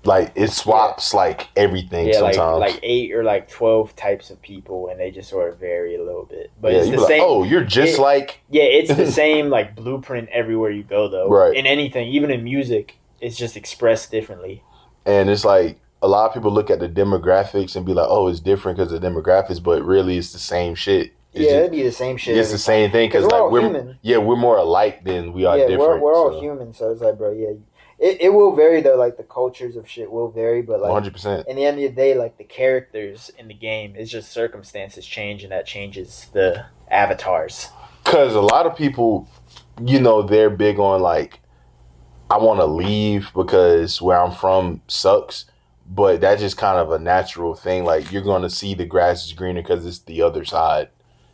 Like, it swaps like everything Yeah, sometimes. like 8 or like 12 types of people, and they just sort of vary a little bit. But yeah, it's you the be like, same. oh, you're just like. Yeah, it's the same like blueprint everywhere you go, though. Right. In anything, even in music, it's just expressed differently. And it's like, a lot of people look at the demographics and be like, oh, it's different because of the demographics, but really it's the same shit. It's Yeah, just- it'd be the same shit. it's the same thing because 'Cause we're like all human. we're more alike than we are Yeah, different. we're all so, human, so it's like, bro, yeah. It will vary, though. Like, the cultures of shit will vary, but like, 100%. in the end of the day, like, the characters in the game, it's just circumstances change, and that changes the avatars. Because a lot of people, you know, they're big on like, I want to leave because where I'm from sucks. But that's just kind of a natural thing. Like, you're going to see the grass is greener because it's the other side.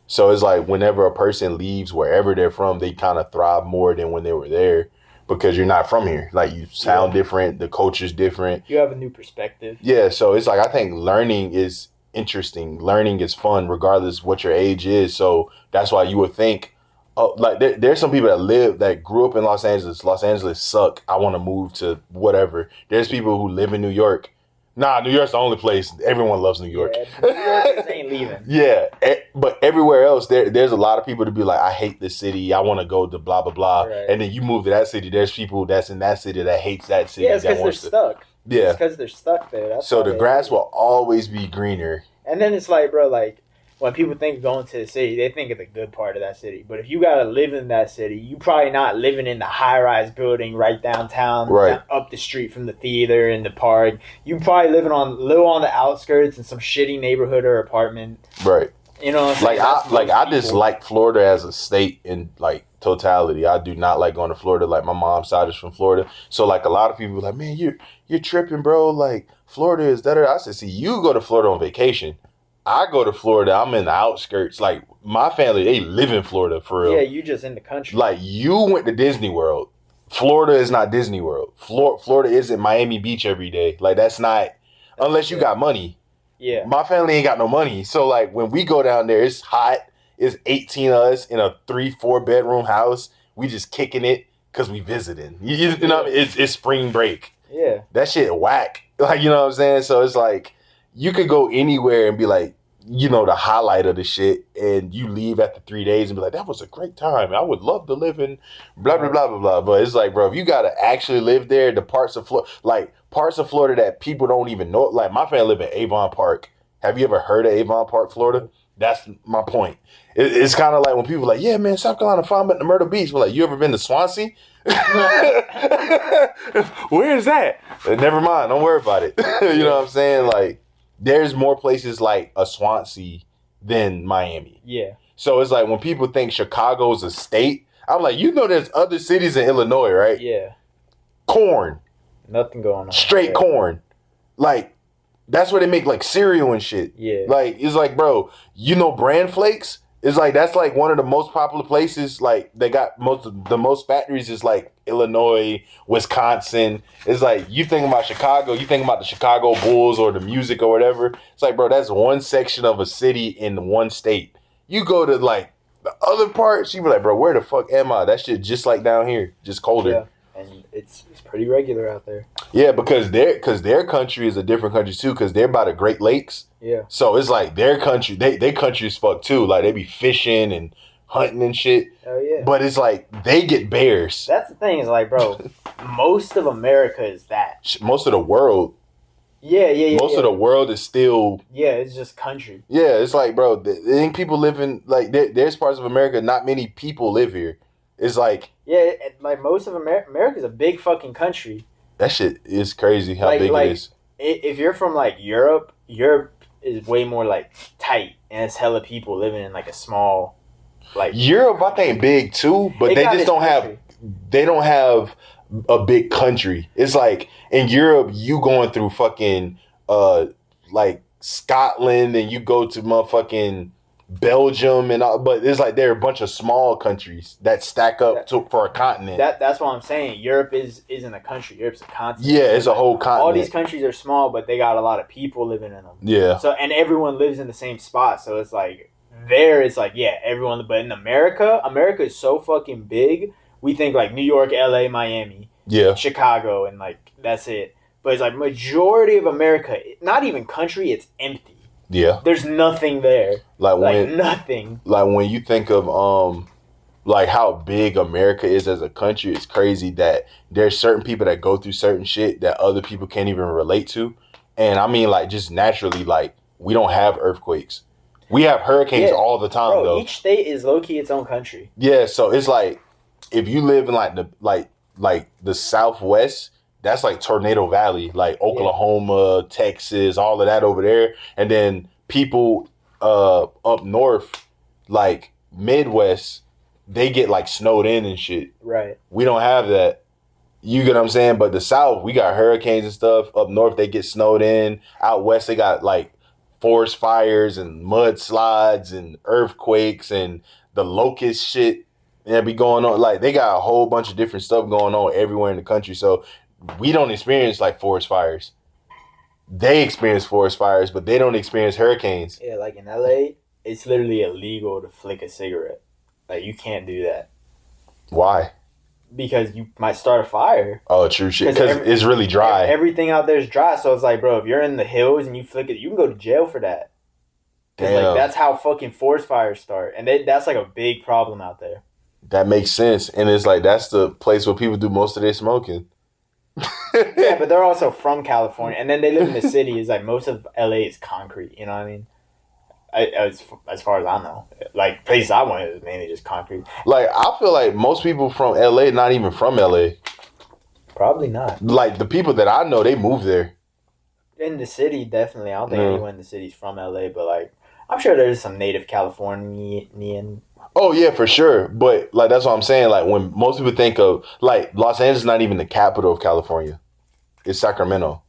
So it's like whenever a person leaves wherever they're from, they kind of thrive more than when they were there because you're not from here. Like, you sound different. The culture's different. You have a new perspective. Yeah, so it's like, I think learning is interesting. Learning is fun regardless what your age is. So that's why you would think, oh, like there's some people that grew up in Los Angeles. Los Angeles suck. I want to move to whatever. There's people who live in New York. Nah, New York's the only place. Everyone loves New York. Yeah, New Yorkers ain't leaving. Yeah, but everywhere else, there's a lot of people to be like, I hate this city. I want to go to blah, blah, blah. Right. And then you move to that city. There's people that's in that city that hates that city. Yeah, it's that because they're wants to. stuck. Yeah. It's because they're stuck there. That's So why the they- grass will always be greener. And then it's like, bro, like, when people think of going to the city, they think of the good part of that city. But if you gotta live in that city, you probably not living in the high-rise building right downtown, Right. up the street from the theater and the park. You probably living on little on the outskirts in some shitty neighborhood or apartment. Right. You know what I'm saying? Like That's most I people. dislike Florida as a state in like totality. I do not like going to Florida. Like, my mom's side is from Florida, so like a lot of people are like, man, you're tripping, bro. Like, Florida is that. I said, see, you go to Florida on vacation. I go to Florida. I'm in the outskirts. Like, my family, they live in Florida for real. Yeah, you just in the country. Like, you went to Disney World. Florida is not Disney World. Florida isn't Miami Beach every day. Like, that's not unless you got money. Yeah. My family ain't got no money. So, like, when we go down there, it's hot. It's 18 of us in a 3-4 bedroom house. We just kicking it because we visiting. You know what I mean? It's spring break. Yeah. That shit whack. Like, you know what I'm saying? So, it's like, you could go anywhere and be like, you know, the highlight of the shit, and you leave after 3 days and be like, that was a great time. I would love to live in blah, blah, blah, blah, blah. But it's like, bro, if you got to actually live there, the parts of Florida that people don't even know. Like, my family live in Avon Park. Have you ever heard of Avon Park, Florida? That's my point. It's kind of like when people are like, yeah, man, South Carolina, fine, but the Myrtle Beach. We're like, you ever been to Swansea? Where is that? Never mind. Don't worry about it. You know what I'm saying? Like, there's more places like a Swansea than Miami. Yeah. So it's like when people think Chicago's a state, I'm like, you know, there's other cities in Illinois, right? Yeah. Corn, Nothing going on. straight there. corn. Like, that's where they make like cereal and shit. Yeah. Like, it's like, bro, you know, Bran Flakes? It's like, that's like one of the most popular places. Like, they got the most factories is like Illinois, Wisconsin. It's like, you think about Chicago, you think about the Chicago Bulls or the music or whatever. It's like, bro, that's one section of a city in one state. You go to like the other parts, you be like, bro, where the fuck am I? That shit just like down here, just colder. Yeah. And it's pretty regular out there. Yeah, because their country is a different country too, because they're by the Great Lakes. Yeah. So it's like their country, they country is fucked too. Like, they be fishing and hunting and shit. Oh yeah. But it's like they get bears. That's the thing, is like, bro, most of America is that. Most of the world. Yeah. Most of the world is still. Yeah, it's just country. Yeah, it's like, bro, ain't people living like there's parts of America. Not many people live here. It's like like most of America's a big fucking country. that shit is crazy how big it is. If you're from like Europe is way more like tight, and it's hella people living in like a small, like Europe, I think big too, but they got just its don't country. they don't have a big country. It's like in Europe, you going through fucking like Scotland, and you go to motherfucking Belgium and all, but it's like there are a bunch of small countries that stack up for a continent. That's what I'm saying. Europe isn't a country. Europe's a continent. Yeah, it's a whole continent. All these countries are small, but they got a lot of people living in them. Yeah. So and everyone lives in the same spot. So it's like it's like everyone. But in America is so fucking big. We think like New York, LA, Miami, Chicago, and like that's it. But it's like majority of America, not even country, it's empty. Yeah. There's nothing there. Like nothing. Like when you think of like how big America is as a country, it's crazy that there's certain people that go through certain shit that other people can't even relate to. And I mean like just naturally, like we don't have earthquakes. We have hurricanes all the time though. Each state is low key its own country. Yeah, so it's like if you live in like the Southwest, that's like Tornado Valley, like Oklahoma, Texas, all of that over there. And then people up north, like Midwest, they get like snowed in and shit. Right. We don't have that. You get what I'm saying? But the South, we got hurricanes and stuff. Up north, they get snowed in. Out west, they got like forest fires and mudslides and earthquakes and the locust shit that be going on. Like they got a whole bunch of different stuff going on everywhere in the country. So we don't experience like forest fires. They experience forest fires, but they don't experience hurricanes. Yeah, like in LA, it's literally illegal to flick a cigarette. Like you can't do that. Why? Because you might start a fire. Oh, true shit. Because it's really dry. Everything out there is dry, so it's like, bro, if you're in the hills and you flick it, you can go to jail for that. Damn. Like that's how fucking forest fires start, and that's like a big problem out there. That makes sense, and it's like that's the place where people do most of their smoking. Yeah, but they're also from California, and then they live in the city. It's like most of LA is concrete. You know what I mean? As far as I know, like places I went is mainly just concrete. Like I feel like most people from LA not even from LA. Probably not. Like the people that I know, they moved there. In the city, definitely. I don't think anyone in the city's from LA, but like I'm sure there's some native Californian. Oh yeah, for sure. But like that's what I'm saying. Like when most people think of like Los Angeles is not even the capital of California. It's Sacramento.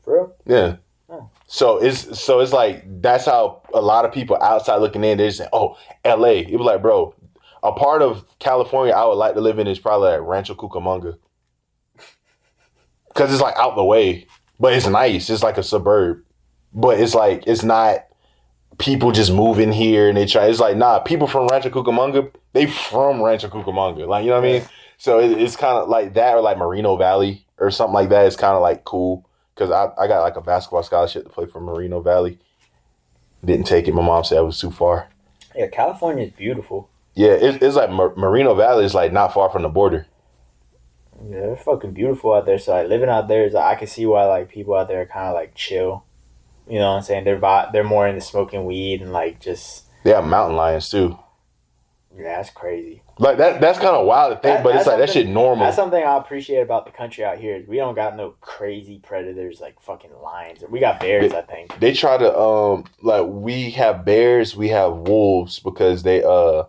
For real? Yeah. Oh. So it's like that's how a lot of people outside looking in, they just say, oh, LA. It was like, bro, a part of California I would like to live in is probably like Rancho Cucamonga. Cause it's like out the way. But it's nice. It's like a suburb. But it's like it's not people just move in here and they try. It's like, nah, people from Rancho Cucamonga, they from Rancho Cucamonga. Like, you know what I mean? So it's kind of like that or like Moreno Valley or something like that. It's kind of like cool because I got like a basketball scholarship to play for Moreno Valley. Didn't take it. My mom said it was too far. Yeah, California is beautiful. Yeah, it's like Moreno Valley is like not far from the border. Yeah, they're fucking beautiful out there. So like living out there is I can see why like people out there are kind of like chill. You know what I'm saying? They're more into smoking weed and like just. They have mountain lions too. Yeah, that's crazy. Like that's kind of wild to think, but it's like that shit normal. That's something I appreciate about the country out here. Is we don't got no crazy predators like fucking lions. We got bears, I think. They try to like we have bears, we have wolves because they like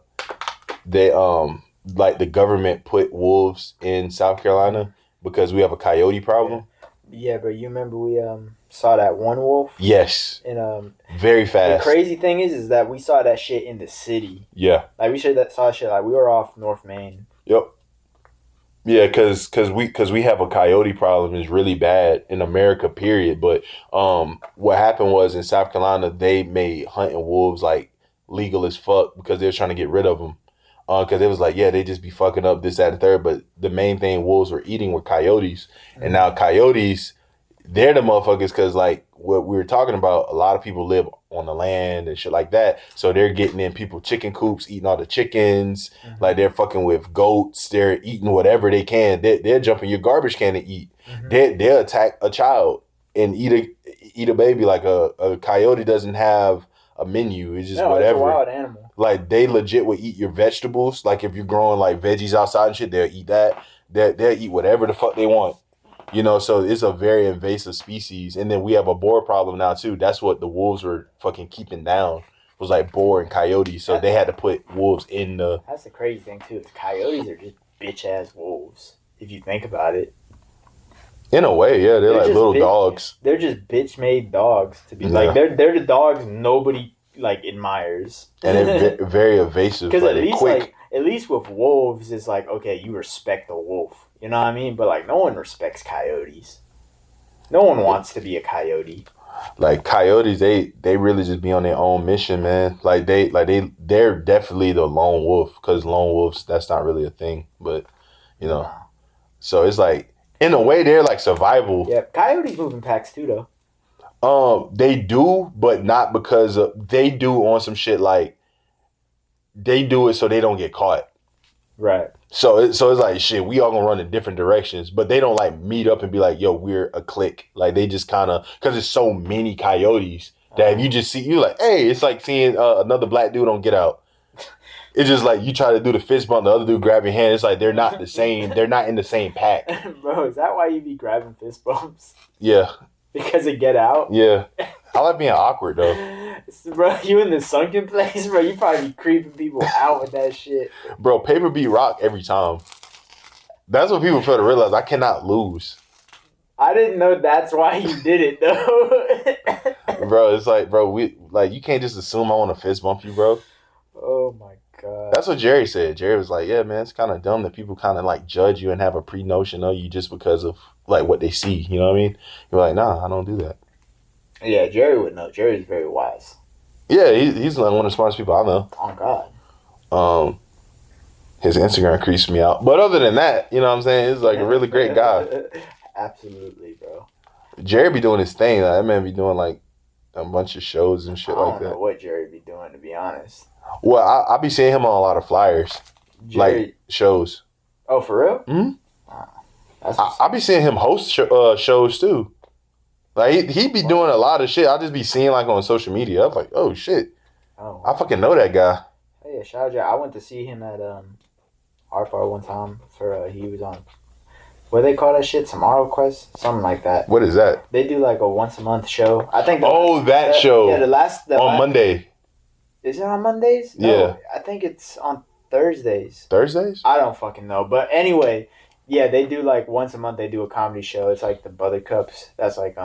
the government put wolves in South Carolina because we have a coyote problem. Yeah, but you remember we saw that one wolf? Yes. And very fast. The crazy thing is that we saw that shit in the city. Yeah. Like we saw that shit like we were off North Main. Yep. Yeah, cause we have a coyote problem. It's really bad in America, period. But what happened was in South Carolina they made hunting wolves like legal as fuck because they were trying to get rid of them. Because it was like, yeah, they just be fucking up this, that, and third. But the main thing wolves were eating were coyotes. Mm-hmm. And now coyotes, they're the motherfuckers because, like, what we were talking about, a lot of people live on the land and shit like that. So they're getting in people chicken coops, eating all the chickens. Mm-hmm. Like, they're fucking with goats. They're eating whatever they can. They're jumping your garbage can to eat. Mm-hmm. They'll attack a child and eat a baby. Like a coyote doesn't have a menu. It's just whatever. It's a wild animal. Like they legit will eat your vegetables. Like if you're growing like veggies outside and shit, they'll eat that. They'll eat whatever the fuck they want. You know, so it's a very invasive species. And then we have a boar problem now too. That's what the wolves were fucking keeping down. It was like boar and coyotes. So they had to put wolves in the. That's the crazy thing too. Is coyotes are just bitch ass wolves. If you think about it. In a way, yeah, they're like little dogs. They're just bitch made dogs to be like. They're the dogs nobody like admires. And they're very evasive. Because like, at least with wolves, it's like, okay, you respect the wolf. You know what I mean? But like, no one respects coyotes. No one wants to be a coyote. Like coyotes, they really just be on their own mission, man. They're definitely the lone wolf, because lone wolves, that's not really a thing. But you know, so it's like in a way they're like survival. Yeah, coyotes move in packs too, though. They do, but not because they do on some shit like they do it so they don't get caught. Right. So it's like shit. We all gonna run in different directions, but they don't like meet up and be like, "Yo, we're a clique." Like they just kind of, because there's so many coyotes that if you just see, you're like, "Hey," it's like seeing another black dude on Get Out. It's just like you try to do the fist bump, the other dude grab your hand. It's like they're not the same. They're not in the same pack. Bro, is that why you be grabbing fist bumps? Yeah. Because of Get Out? Yeah. I like being awkward though. Bro, you in the sunken place, bro? You probably be creeping people out with that shit. Bro, paper beat rock every time. That's what people fail to realize. I cannot lose. I didn't know that's why you did it though. Bro, it's like, bro, you can't just assume I want to fist bump you, bro. Oh my god. That's what Jerry said. Jerry was like, yeah, man, it's kind of dumb that people kind of like judge you and have a pre-notion of you just because of like what they see. You know what I mean? You're like, nah, I don't do that. Yeah, Jerry would know. Jerry's very wise. Yeah, he's like one of the smartest people I know. Oh God. His Instagram creeps me out. But other than that, you know what I'm saying? He's like a really great guy. Absolutely, bro. Jerry be doing his thing. That man be doing like a bunch of shows and shit like that. I don't know what Jerry be doing, to be honest. Well, I be seeing him on a lot of flyers. Jerry... Like shows. Oh, for real? Mm-hmm. I be seeing him host shows too. Like he be doing a lot of shit. I just be seeing like on social media. I'm like, oh shit. Oh. I fucking know that guy. Hey, yeah, shout out Jerry. I went to see him at Art Bar one time for he was on, what do they call that shit? Tomorrow Quest? Something like that. What is that? They do like a once a month show. I think. That show. Yeah, on Monday. Is it on Mondays? No, yeah. I think it's on Thursdays. Thursdays? I don't fucking know. But anyway, yeah, they do like once a month they do a comedy show. It's like the Buttercups. That's like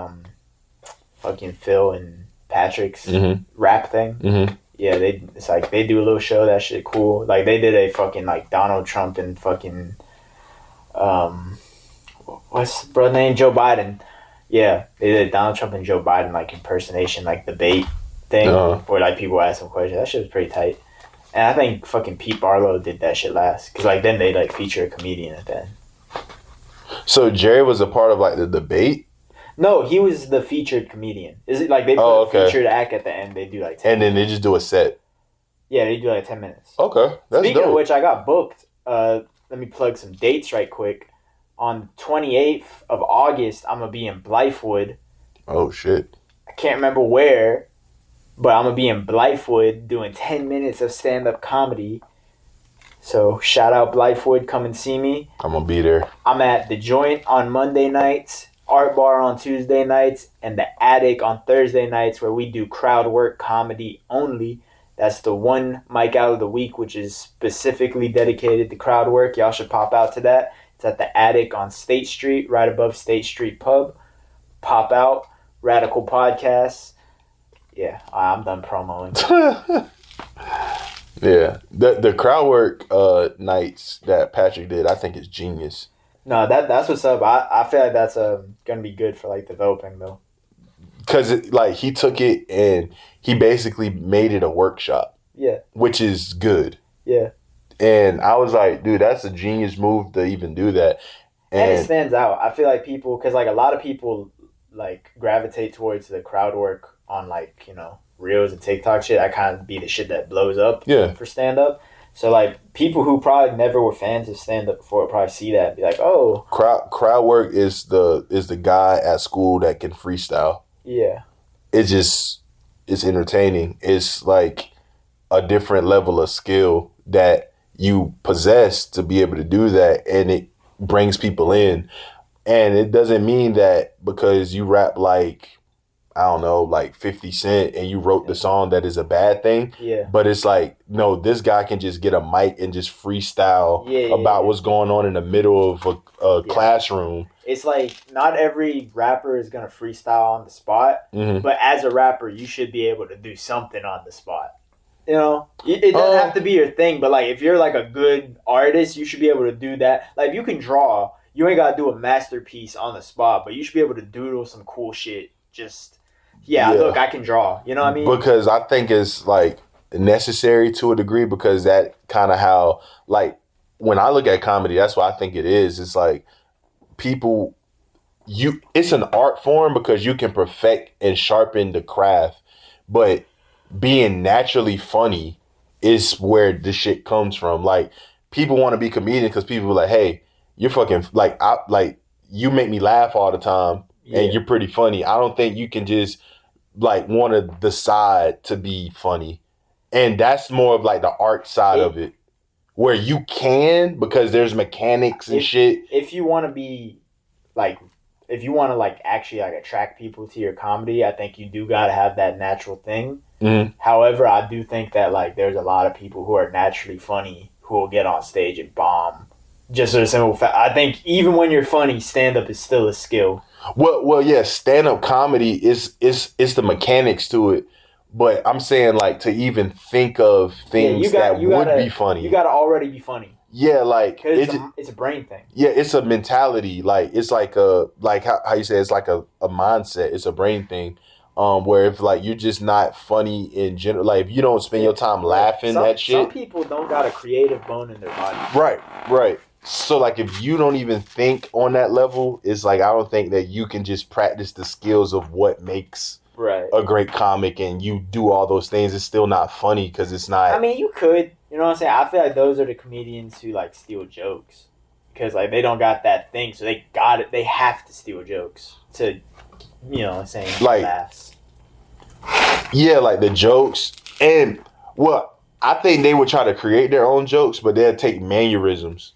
fucking Phil and Patrick's rap thing. Mm-hmm. Yeah, it's like they do a little show. That shit cool. Like they did a fucking like Donald Trump and fucking what's the brother name? Joe Biden. Yeah, they did Donald Trump and Joe Biden like impersonation, like debate thing, where like people ask them questions. That shit was pretty tight. And I think fucking Pete Barlow did that shit last, because like then they like feature a comedian at the end. So Jerry was a part of like the debate? No, he was the featured comedian. Is it like they put a featured act at the end? They do like 10 and then they just do a set. Yeah, they do like 10 minutes. Okay, that's Speaking dope. of which, I got booked. Let me plug some dates right quick. On 28th of August, I'm gonna be in Blythewood. Oh shit! I can't remember where, but I'm gonna be in Blythewood doing 10 minutes of stand-up comedy. So shout out Blythewood, come and see me. I'm gonna be there. I'm at The Joint on Monday nights, Art Bar on Tuesday nights, and The Attic on Thursday nights, where we do crowd work comedy only. That's the one mic out of the week, which is specifically dedicated to crowd work. Y'all should pop out to that. It's at The Attic on State Street, right above State Street Pub. Pop out. Radical Podcasts. Yeah, I'm done promoing. Yeah, the crowd work nights that Patrick did, I think is genius. No, that's what's up. I feel like that's gonna be good for like developing though. Because like he took it and he basically made it a workshop. Yeah. Which is good. Yeah. And I was like, dude, that's a genius move to even do that. And it stands out. I feel like people, because like a lot of people like gravitate towards the crowd work on like, you know, Reels and TikTok shit. I kind of be the shit that blows up for stand up. So like people who probably never were fans of stand up before would probably see that and be like, oh, Crowd work is the guy at school that can freestyle. yeah, It's entertaining. It's like a different level of skill that you possess to be able to do that, and it brings people in. And it doesn't mean that because you rap like, I don't know, like 50 Cent and you wrote the song that is a bad thing. yeah. But it's like, no, this guy can just get a mic and just freestyle about what's going on in the middle of a classroom. It's like not every rapper is gonna freestyle on the spot, but as a rapper, you should be able to do something on the spot. You know, it doesn't have to be your thing, but like if you're like a good artist, you should be able to do that. Like if you can draw, you ain't gotta do a masterpiece on the spot, but you should be able to doodle some cool shit. Just look, I can draw. You know what I mean? Because I think it's like necessary to a degree, because that kind of how, like, when I look at comedy, that's what I think it is. It's like people, it's an art form because you can perfect and sharpen the craft, but being naturally funny is where the shit comes from. Like, people want to be comedians because people are like, hey, you're fucking, like, you make me laugh all the time and you're pretty funny. I don't think you can just like want to decide to be funny. And that's more of like the art side of it, where you can, because there's mechanics and shit. If you want to be like, if you want to like actually like attract people to your comedy, I think you do got to have that natural thing. Mm-hmm. However, I do think that like there's a lot of people who are naturally funny who will get on stage and bomb. Just for the simple fact, I think even when you're funny, stand up is still a skill. Well, yeah, stand up comedy is the mechanics to it. But I'm saying, like, to even think of things that would be funny, you gotta already be funny. Yeah, like it's a brain thing. Yeah, it's a mentality. Like, it's like how you say, it's like a mindset. It's a brain thing. Where if like you're just not funny in general, like if you don't spend your time laughing at shit. Some people don't got a creative bone in their body. Right. So like if you don't even think on that level, it's like I don't think that you can just practice the skills of what makes a great comic and you do all those things. It's still not funny because it's not. I mean, you could. You know what I'm saying? I feel like those are the comedians who like steal jokes because like they don't got that thing, so they got it. They have to steal jokes to, you know what I'm saying, like laughs. Yeah, like the jokes. And well, I think they would try to create their own jokes, but they'll take mannerisms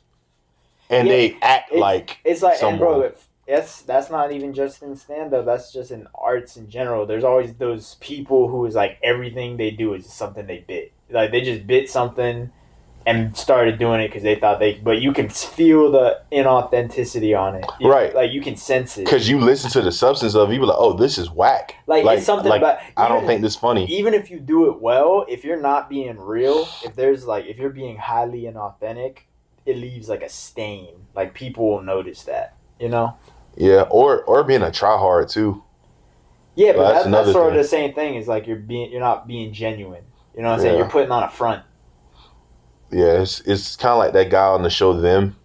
and they act like it's like someone. And bro, that's not even just in stand up, that's just in arts in general. There's always those people who is like everything they do is something they bit. Like they just bit something and started doing it because they thought but you can feel the inauthenticity on it. Right. Like you can sense it. Because you listen to the substance of it, you be like, oh, this is whack. Like it's something like, about... I don't think this funny. Even if you do it well, if you're not being real, if you're being highly inauthentic, it leaves like a stain. Like people will notice that, you know? Yeah, or being a tryhard too. Yeah, but that's sort thing. of the same thing. It's like you're not being genuine. You know what I'm saying? You're putting on a front. Yeah, it's kind of like that guy on the show Them,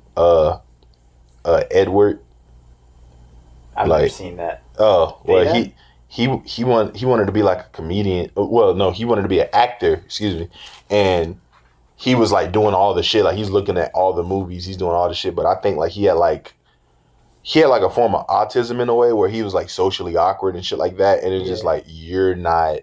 Edward. I've never seen that. Oh, well, he wanted to be like a comedian. Well, no, he wanted to be an actor. Excuse me, and he was like doing all the shit. Like he's looking at all the movies, he's doing all the shit. But I think like he had like a form of autism in a way where he was like socially awkward and shit like that. And it's just like you're not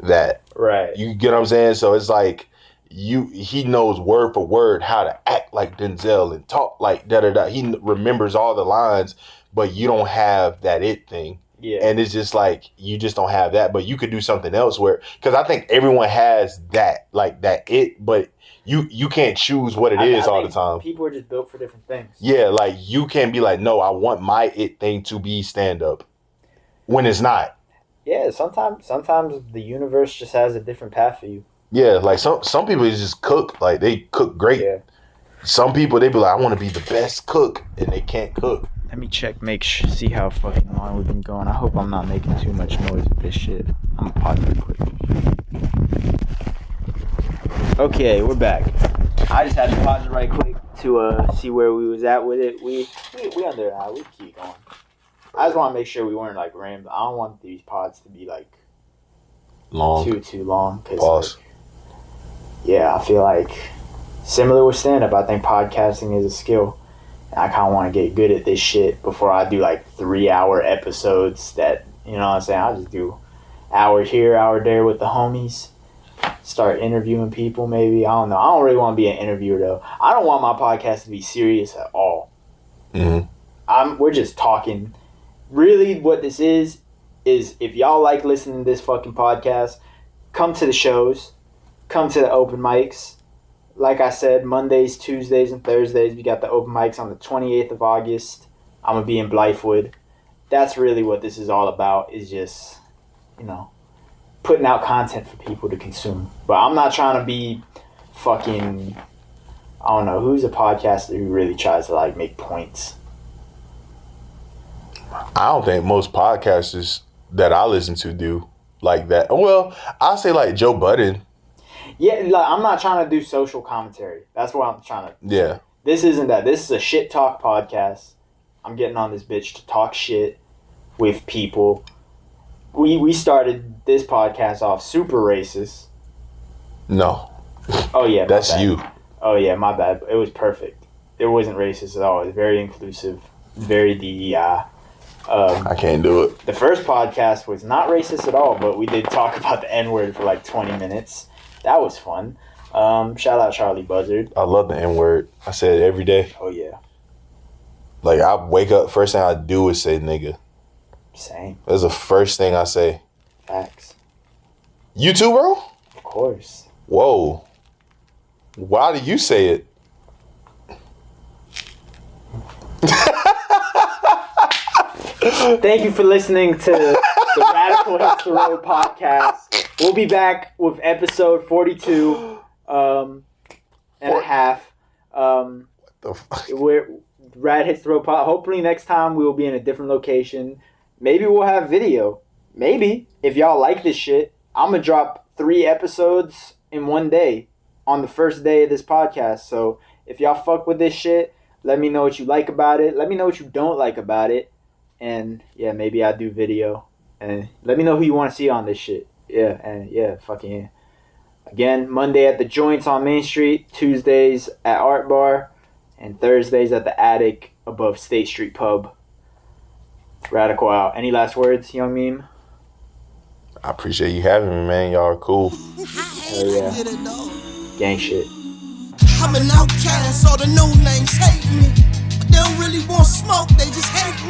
that, right? You get what I'm saying? So it's like. He knows word for word how to act like Denzel and talk like da-da-da. He remembers all the lines, but you don't have that it thing. Yeah. And it's just like, you just don't have that, but you could do something else where, because I think everyone has that, like that it, but you can't choose what it is all the time. People are just built for different things. Yeah, like you can't be like, no, I want my it thing to be stand-up when it's not. Yeah, sometimes the universe just has a different path for you. Yeah, like some people just cook. Like they cook great. Yeah. Some people they be like, I want to be the best cook, and they can't cook. Let me check, see how fucking long we've been going. I hope I'm not making too much noise with this shit. I'm gonna pause it quick. Okay, we're back. I just had to pause it right quick to see where we was at with it. We under an hour. We keep going. I just want to make sure we weren't like rambling. I don't want these pods to be like long, too long. Pause. Like, yeah, I feel like similar with stand-up, I think podcasting is a skill. And I kind of want to get good at this shit before I do like 3-hour episodes that, you know what I'm saying, I'll just do hour here, hour there with the homies. Start interviewing people maybe. I don't know. I don't really want to be an interviewer though. I don't want my podcast to be serious at all. Mm-hmm. We're just talking. Really what this is if y'all like listening to this fucking podcast, come to the shows, come to the open mics. Like I said, Mondays, Tuesdays, and Thursdays, we got the open mics on the 28th of August. I'm going to be in Blythewood. That's really what this is all about, is just, you know, putting out content for people to consume. But I'm not trying to be fucking, I don't know, who's a podcaster who really tries to, like, make points? I don't think most podcasters that I listen to do like that. Well, I'll say like Joe Budden. Yeah, like, I'm not trying to do social commentary. That's what I'm trying to. Yeah. This isn't that. This is a shit talk podcast. I'm getting on this bitch to talk shit with people. We started this podcast off super racist. No. Oh yeah, my That's bad. you. Oh yeah, my bad. It was perfect. It wasn't racist at all. It was very inclusive, very DEI. I can't do it. The first podcast was not racist at all, but we did talk about the N-word for like 20 minutes. That was fun. Shout out Charlie Buzzard. I love the N-word. I say it every day. Oh yeah, Like, I wake up, first thing I do is say nigga. same. That's the first thing I say. Facts. You too, bro? Of course. Whoa. Why do you say it? Thank you for listening to the Radical Hits the Road podcast. We'll be back with episode 42 and a half. The fuck? We're Rad Hits the Road pod. Hopefully next time we will be in a different location. Maybe we'll have video. Maybe. If y'all like this shit, I'm going to drop 3 episodes in one day on the first day of this podcast. So if y'all fuck with this shit, let me know what you like about it. Let me know what you don't like about it. And yeah, maybe I'll do video. And let me know who you want to see on this shit. Yeah, and yeah, fucking yeah. Again, Monday at the Joints on Main Street, Tuesdays at Art Bar, and Thursdays at the Attic above State Street Pub. Radical out. Any last words, young meme? I appreciate you having me, man. Y'all are cool. Hell yeah. Get it, dog. Gang shit. I'm an outcast, all the no names hate me. But they don't really want smoke, they just hate me.